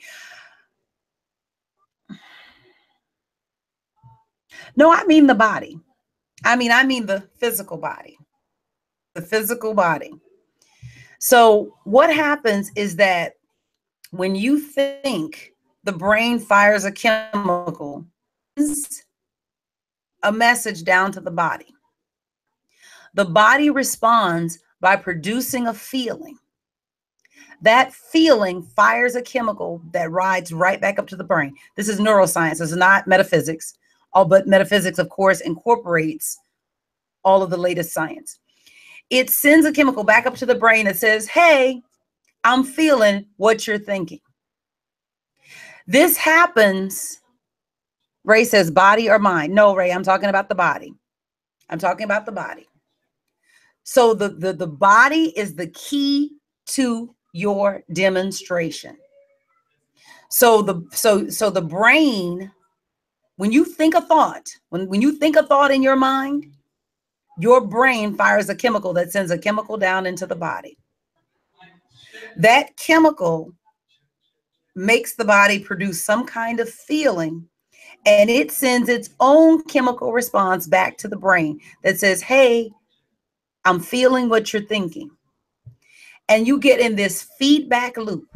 No, I mean the body. I mean the physical body. The physical body. So what happens is that when you think, the brain fires a chemical, a message down to the body. The body responds by producing a feeling. That feeling fires a chemical that rides right back up to the brain. This is neuroscience. This is not metaphysics. but metaphysics, of course, incorporates all of the latest science. It sends a chemical back up to the brain that says, hey, I'm feeling what you're thinking. This happens, Ray says, body or mind? No, Ray, I'm talking about the body. I'm talking about the body. So the body is the key to your demonstration. So the brain, when you think a thought, when you think a thought in your mind, your brain fires a chemical that sends a chemical down into the body. That chemical makes the body produce some kind of feeling, and it sends its own chemical response back to the brain that says, hey, I'm feeling what you're thinking. And you get in this feedback loop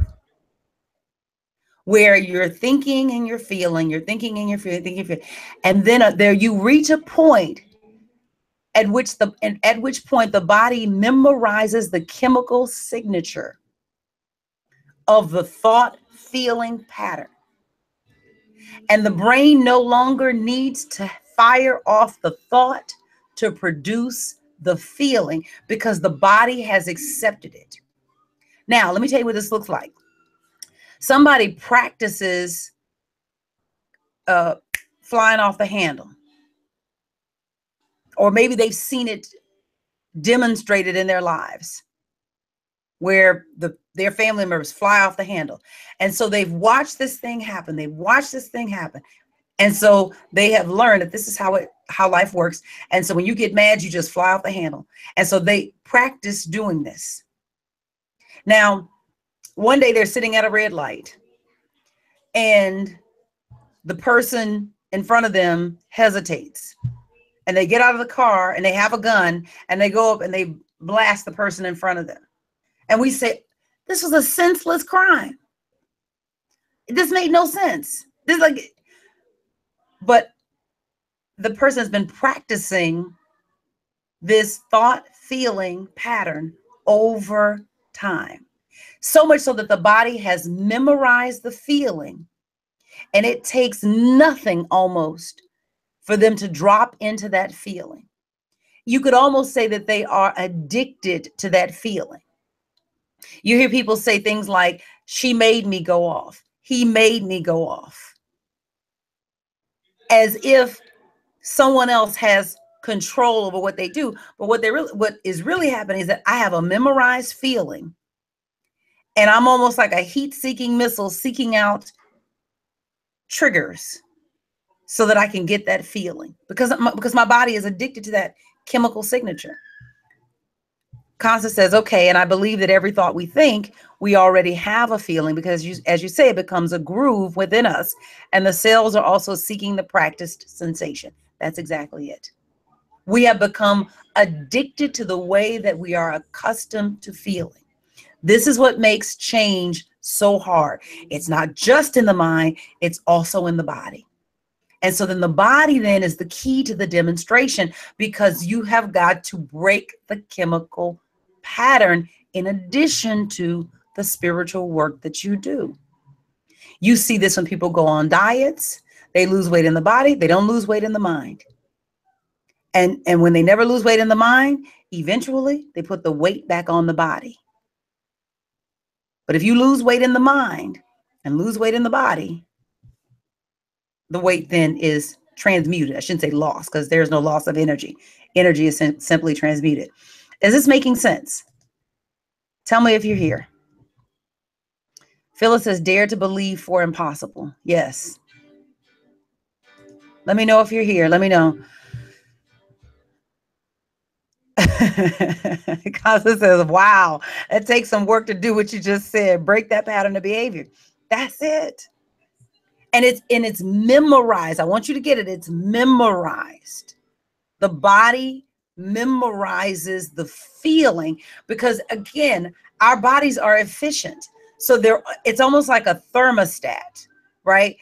where you're thinking and you're feeling, you're thinking and you're feeling, thinking and feeling. And then there you reach a point at which point the body memorizes the chemical signature of the thought feeling pattern. And the brain no longer needs to fire off the thought to produce the feeling because the body has accepted it. Now, let me tell you what this looks like. Somebody practices flying off the handle, or maybe they've seen it demonstrated in their lives where their family members fly off the handle. And so they've watched this thing happen. They've watched this thing happen. And so they have learned that this is how life works. And so when you get mad, you just fly off the handle. And so they practice doing this. Now, one day they're sitting at a red light and the person in front of them hesitates, and they get out of the car and they have a gun and they go up and they blast the person in front of them. And we say, this was a senseless crime. This made no sense. But the person has been practicing this thought feeling pattern over time. So much so that the body has memorized the feeling, and it takes nothing almost for them to drop into that feeling. You could almost say that they are addicted to that feeling. You hear people say things like, she made me go off. He made me go off. As if someone else has control over what they do. But what is really happening is that I have a memorized feeling, and I'm almost like a heat-seeking missile seeking out triggers so that I can get that feeling, because my body is addicted to that chemical signature. Constance says, okay, and I believe that every thought we think, we already have a feeling, because as you say, it becomes a groove within us, and the cells are also seeking the practiced sensation. That's exactly it. We have become addicted to the way that we are accustomed to feeling. This is what makes change so hard. It's not just in the mind, it's also in the body. And so then the body then is the key to the demonstration, because you have got to break the chemical pattern in addition to the spiritual work that you do. You see this when people go on diets. They lose weight in the body. They don't lose weight in the mind. And when they never lose weight in the mind, eventually they put the weight back on the body. But if you lose weight in the mind and lose weight in the body, the weight then is transmuted. I shouldn't say lost, because there's no loss of energy. Energy is simply transmuted. Is this making sense? Tell me if you're here. Phyllis says, dare to believe for impossible. Yes. Let me know if you're here. Let me know. Constance says, wow, it takes some work to do what you just said. Break that pattern of behavior. That's it. And it's memorized. I want you to get it. It's memorized. The body memorizes the feeling, because again, our bodies are efficient. So it's almost like a thermostat, right?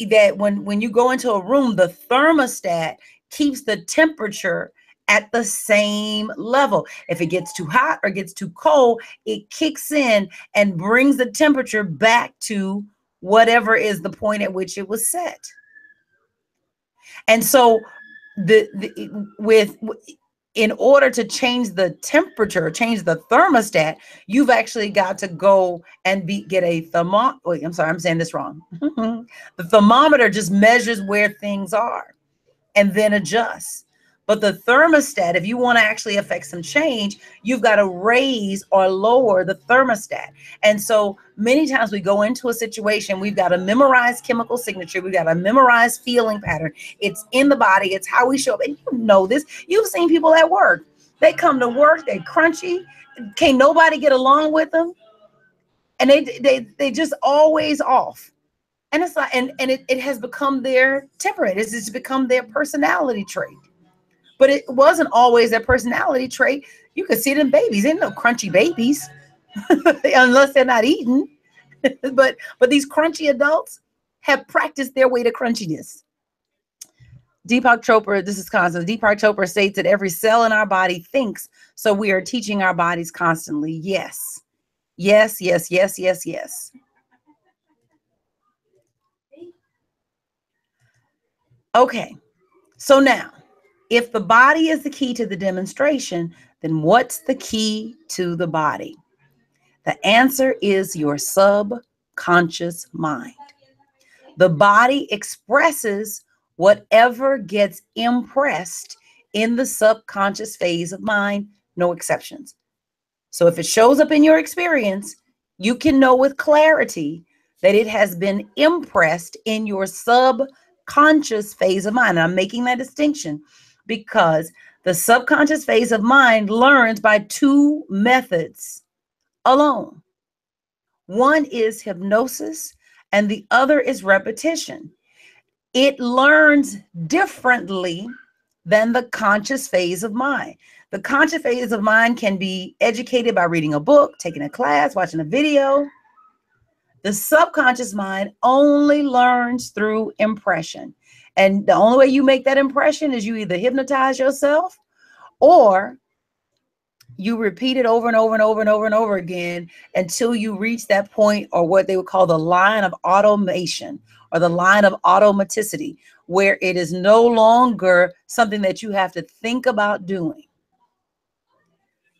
That when you go into a room, the thermostat keeps the temperature at the same level. If it gets too hot or gets too cold, it kicks in and brings the temperature back to whatever is the point at which it was set. And so in order to change the temperature, change the thermostat, you've actually got to go and get a wait, I'm sorry, I'm saying this wrong. The thermometer just measures where things are and then adjusts. But the thermostat, if you want to actually affect some change, you've got to raise or lower the thermostat. And so many times we go into a situation, we've got to memorize chemical signature. We've got to memorize feeling pattern. It's in the body. It's how we show up. And you know this. You've seen people at work. They come to work. They're crunchy. Can't nobody get along with them. And they just always off. And it's like, and it has become their temperament. It's become their personality trait. But it wasn't always their personality trait. You could see it in babies. Ain't no crunchy babies unless they're not eating. but these crunchy adults have practiced their way to crunchiness. Deepak Chopra, this is constant. Deepak Chopra states that every cell in our body thinks, so we are teaching our bodies constantly. Yes. Yes, yes, yes, yes, yes. Okay, so now, if the body is the key to the demonstration, then what's the key to the body? The answer is your subconscious mind. The body expresses whatever gets impressed in the subconscious phase of mind, no exceptions. So if it shows up in your experience, you can know with clarity that it has been impressed in your subconscious phase of mind. And I'm making that distinction because the subconscious phase of mind learns by two methods alone. One is hypnosis and the other is repetition. It learns differently than the conscious phase of mind. The conscious phase of mind can be educated by reading a book, taking a class, watching a video. The subconscious mind only learns through impression. And the only way you make that impression is you either hypnotize yourself or you repeat it over and over and over and over and over again until you reach that point, or what they would call the line of automation or the line of automaticity, where it is no longer something that you have to think about doing.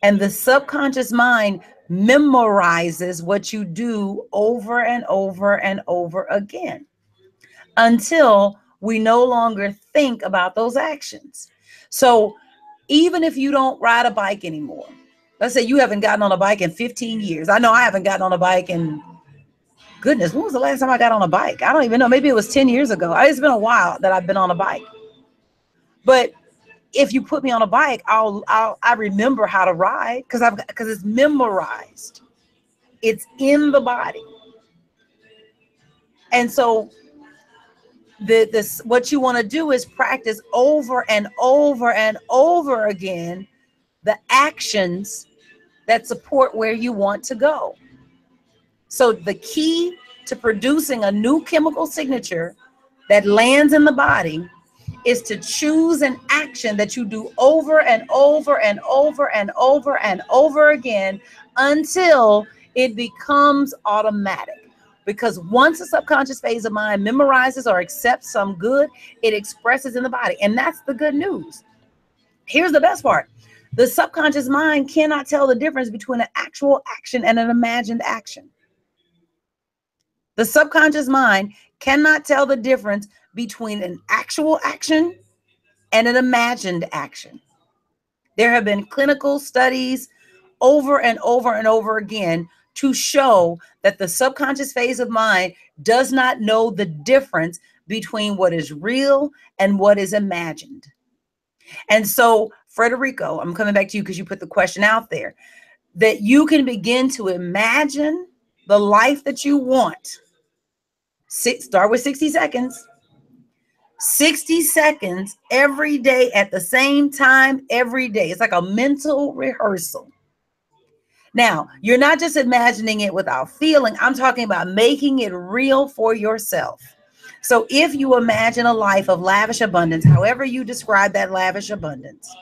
And the subconscious mind memorizes what you do over and over and over again until we no longer think about those actions. So even if you don't ride a bike anymore, let's say you haven't gotten on a bike in 15 years. I know I haven't gotten on a bike in, goodness, when was the last time I got on a bike? I don't even know. Maybe it was 10 years ago. It's been a while that I've been on a bike. But if you put me on a bike, I remember how to ride because it's memorized. It's in the body. And so what you want to do is practice over and over and over again the actions that support where you want to go. So the key to producing a new chemical signature that lands in the body is to choose an action that you do over and over and over and over and over again until it becomes automatic. Because once the subconscious phase of mind memorizes or accepts some good, it expresses in the body. And that's the good news. Here's the best part. The subconscious mind cannot tell the difference between an actual action and an imagined action. The subconscious mind cannot tell the difference between an actual action and an imagined action. There have been clinical studies over and over and over again to show that the subconscious phase of mind does not know the difference between what is real and what is imagined. And so, Frederico, I'm coming back to you because you put the question out there, that you can begin to imagine the life that you want. Start with 60 seconds. 60 seconds every day at the same time every day. It's like a mental rehearsal. Now, you're not just imagining it without feeling. I'm talking about making it real for yourself. So if you imagine a life of lavish abundance, however you describe that lavish abundance,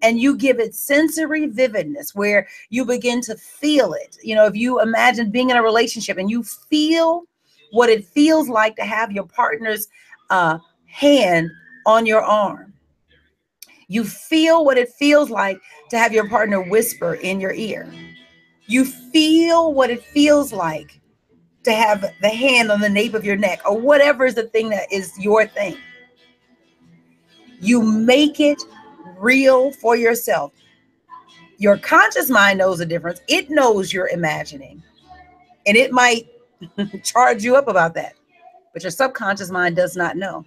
and you give it sensory vividness where you begin to feel it. You know, if you imagine being in a relationship and you feel what it feels like to have your partner's hand on your arm. You feel what it feels like to have your partner whisper in your ear. You feel what it feels like to have the hand on the nape of your neck, or whatever is the thing that is your thing. You make it real for yourself. Your conscious mind knows the difference. It knows you're imagining, and it might charge you up about that, but your subconscious mind does not know.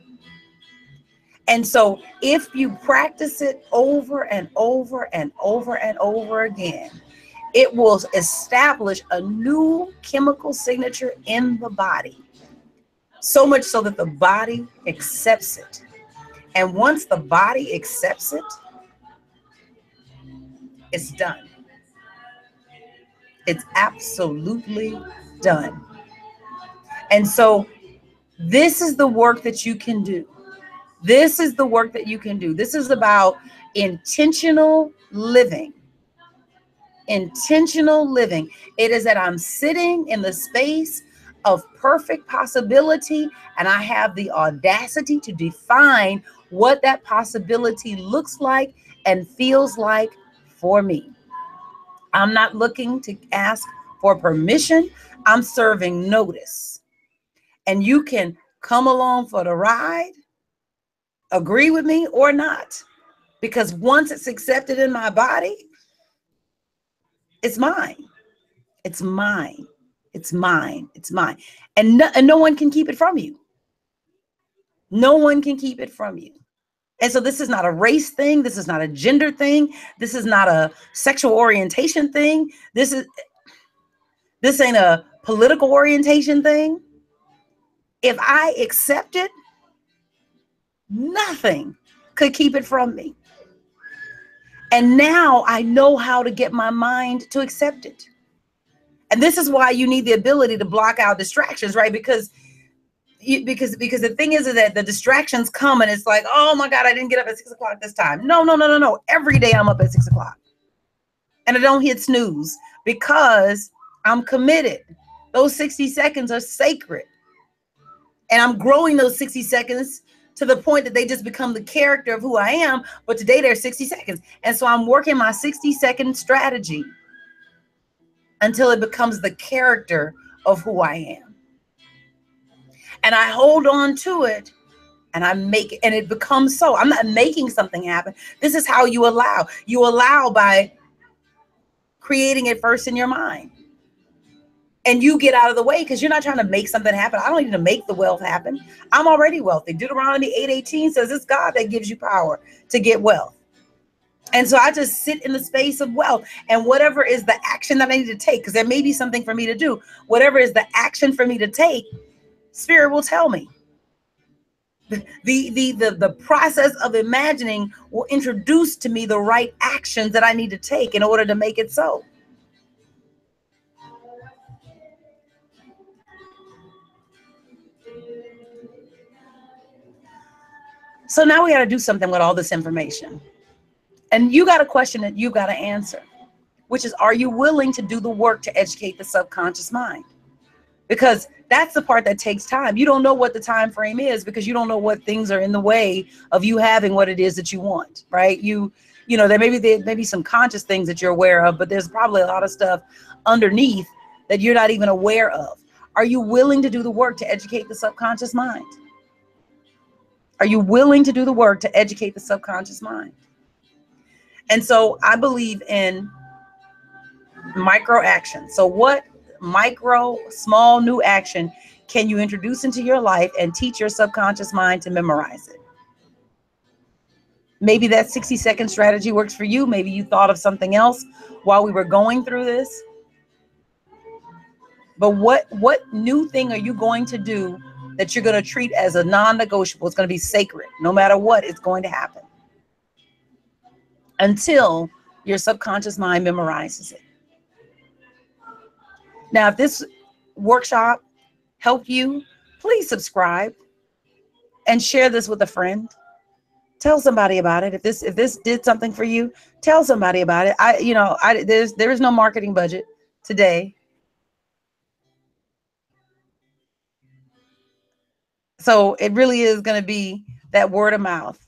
And so if you practice it over and over and over and over again, it will establish a new chemical signature in the body, so much so that the body accepts it. And once the body accepts it, it's done. It's absolutely done. And so this is the work that you can do. This is the work that you can do. This is about intentional living. Intentional living. It is that I'm sitting in the space of perfect possibility, and I have the audacity to define what that possibility looks like and feels like for me. I'm not looking to ask for permission. I'm serving notice. And you can come along for the ride, agree with me or not, because once it's accepted in my body, it's mine. It's mine. It's mine. It's mine. And no one can keep it from you. No one can keep it from you. And so this is not a race thing. This is not a gender thing. This is not a sexual orientation thing. This ain't a political orientation thing. If I accept it, nothing could keep it from me. And now I know how to get my mind to accept it. And this is why you need the ability to block out distractions, right? Because the thing is that the distractions come and it's like, oh my God, I didn't get up at 6 o'clock this time. No. Every day I'm up at 6 o'clock. And I don't hit snooze because I'm committed. Those 60 seconds are sacred. And I'm growing those 60 seconds to the point that they just become the character of who I am. But today they're 60 seconds. And so I'm working my 60-second strategy until it becomes the character of who I am. And I hold on to it and I make it, and it becomes so. I'm not making something happen. This is how you allow. You allow by creating it first in your mind. And you get out of the way because you're not trying to make something happen. I don't need to make the wealth happen. I'm already wealthy. Deuteronomy 8:18 says it's God that gives you power to get wealth. And so I just sit in the space of wealth, and whatever is the action that I need to take, because there may be something for me to do, whatever is the action for me to take, Spirit will tell me. The process of imagining will introduce to me the right actions that I need to take in order to make it so. So now we got to do something with all this information. And you got a question that you got to answer, which is, are you willing to do the work to educate the subconscious mind? Because that's the part that takes time. You don't know what the time frame is because you don't know what things are in the way of you having what it is that you want, right? You know, there may be some conscious things that you're aware of, but there's probably a lot of stuff underneath that you're not even aware of. Are you willing to do the work to educate the subconscious mind? Are you willing to do the work to educate the subconscious mind? And so I believe in micro action. So what micro, small, new action can you introduce into your life and teach your subconscious mind to memorize it? Maybe that 60-second strategy works for you. Maybe you thought of something else while we were going through this. But what new thing are you going to do that you're going to treat as a non-negotiable? It's going to be sacred. No matter what, it's going to happen until your subconscious mind memorizes it. Now, if this workshop helped you, please subscribe and share this with a friend. Tell somebody about it. If this did something for you, tell somebody about it. There is no marketing budget today. So it really is going to be that word of mouth.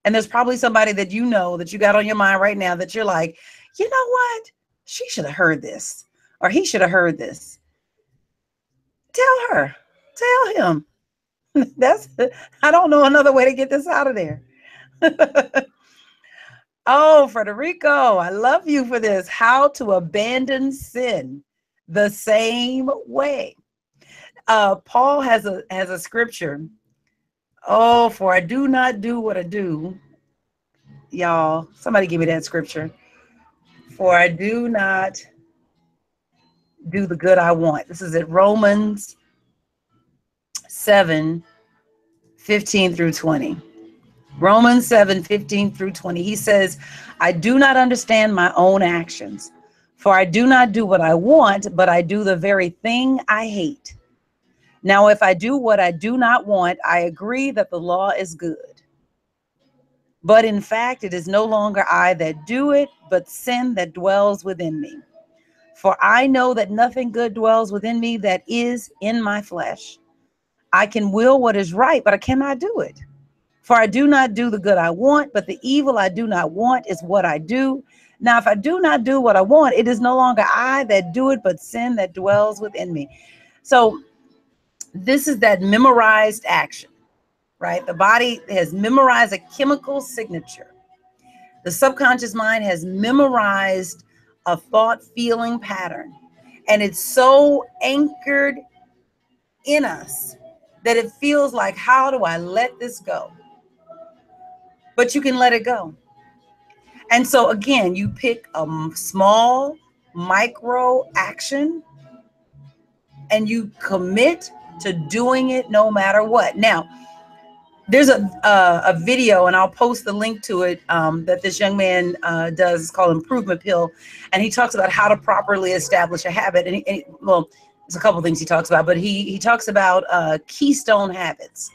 And there's probably somebody that you know that you got on your mind right now that you're like, you know what? She should have heard this, or he should have heard this. Tell her, tell him. That's, I don't know another way to get this out of there. Oh, Frederico, I love you for this. How to abandon sin the same way. Paul has a scripture. Oh, for I do not do what I do. Y'all, somebody give me that scripture. For I do not do the good I want. This is at Romans 7:15 through 20. Romans 7:15 through 20. He says, I do not understand my own actions, for I do not do what I want, but I do the very thing I hate. Now, if I do what I do not want, I agree that the law is good. But in fact, it is no longer I that do it, but sin that dwells within me. For I know that nothing good dwells within me that is in my flesh. I can will what is right, but I cannot do it. For I do not do the good I want, but the evil I do not want is what I do. Now, if I do not do what I want, it is no longer I that do it, but sin that dwells within me. So this is that memorized action, right? The body has memorized a chemical signature. The subconscious mind has memorized a thought feeling pattern. And it's so anchored in us that it feels like, how do I let this go? But you can let it go. And so again, you pick a small micro action and you commit to doing it no matter what. Now, there's a video, and I'll post the link to it, that this young man does. It's called Improvement Pill. And he talks about how to properly establish a habit. And well, there's a couple things he talks about, but he talks about keystone habits.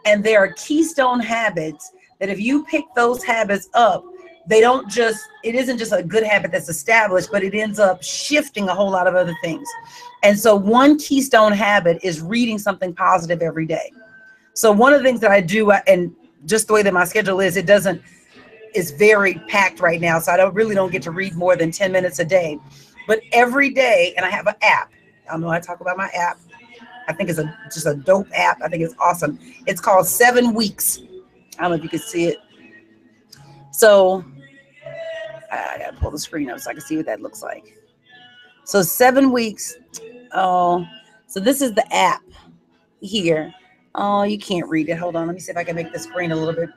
And there are keystone habits that if you pick those habits up, it isn't just a good habit that's established, but it ends up shifting a whole lot of other things. And so one keystone habit is reading something positive every day. So one of the things that I do, and just the way that my schedule is, it's very packed right now. So I really don't get to read more than 10 minutes a day, but every day, and I have an app. I know I talk about my app. I think it's just a dope app. I think it's awesome. It's called 7 Weeks. I don't know if you can see it. So I gotta pull the screen up so I can see what that looks like. So 7 weeks. Oh, so this is the app here. Oh, you can't read it. Hold on. Let me see if I can make the screen a little bit.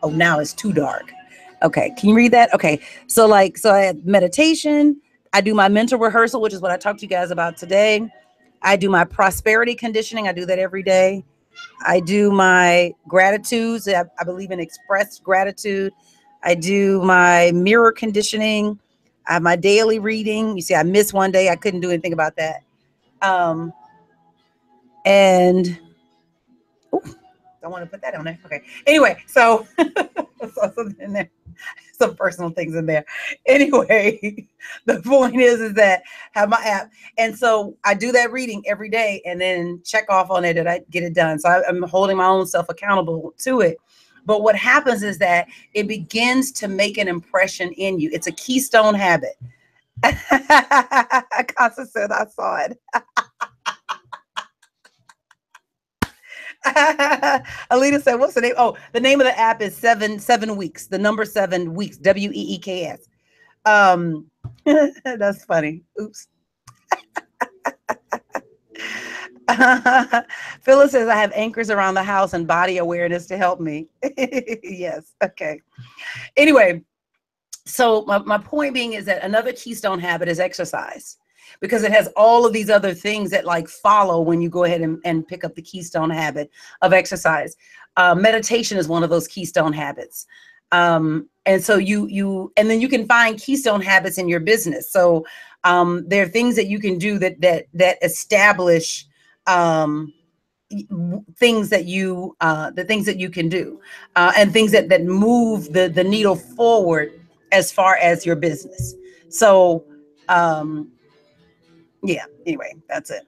Oh, now it's too dark. Okay. Can you read that? Okay. So I have meditation. I do my mental rehearsal, which is what I talked to you guys about today. I do my prosperity conditioning. I do that every day. I do my gratitudes. I believe in expressed gratitude. I do my mirror conditioning. I have my daily reading. You see, I missed one day. I couldn't do anything about that. And don't want to put that on there. Okay. Anyway, so, in there, some personal things in there. Anyway, the point is that I have my app. And so I do that reading every day and then check off on it that I get it done. So I'm holding my own self accountable to it. But what happens is that it begins to make an impression in you. It's a keystone habit. Constance said, I saw it. Alita said, what's the name? Oh, the name of the app is 7 Weeks. The number 7 Weeks, WEEKS. That's funny. Oops. Phyllis says, I have anchors around the house and body awareness to help me. Yes. Okay. Anyway, so my point being is that another keystone habit is exercise, because it has all of these other things that like follow when you go ahead and pick up the keystone habit of exercise. Meditation is one of those keystone habits. And so and then you can find keystone habits in your business. So there are things that you can do that establish things that you can do, and things that move the needle forward as far as your business. So yeah, anyway, that's it.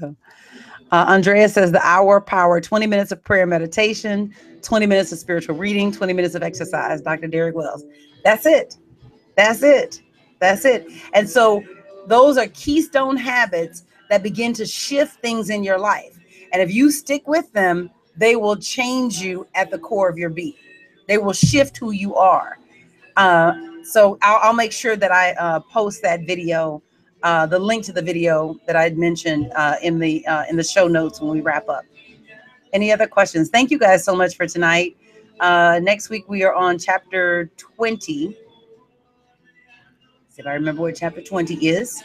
So, Andrea says the hour power, 20 minutes of prayer meditation, 20 minutes of spiritual reading, 20 minutes of exercise. Dr. Derek Wells. That's it. That's it. That's it. And so those are keystone habits that begin to shift things in your life. And if you stick with them, they will change you at the core of your being. They will shift who you are. So I'll make sure that I post that video, the link to the video that I had mentioned in the show notes when we wrap up. Any other questions? Thank you guys so much for tonight. Next week we are on chapter 20. See if I remember what chapter 20 is.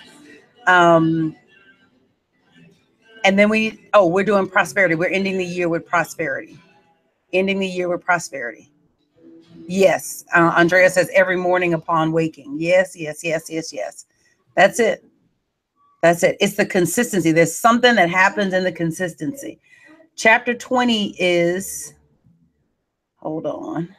And then we're doing prosperity. We're ending the year with prosperity. Ending the year with prosperity. Yes. Andrea says every morning upon waking. Yes, yes, yes, yes, yes. That's it. That's it. It's the consistency. There's something that happens in the consistency. Chapter 20 is, hold on.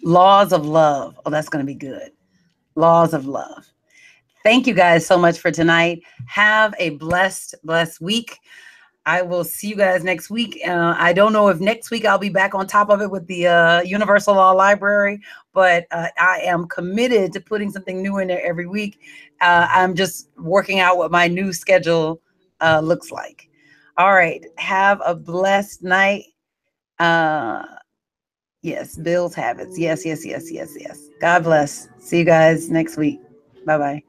Laws of love. Oh, that's going to be good. Laws of love. Thank you guys so much for tonight. Have a blessed week. I will see you guys next week. I don't know if next week I'll be back on top of it with the Universal Law Library, but I am committed to putting something new in there every week. I'm just working out what my new schedule looks like. All right. Have a blessed night. Yes, Bill's habits. Yes, yes, yes, yes, yes. God bless. See you guys next week. Bye-bye.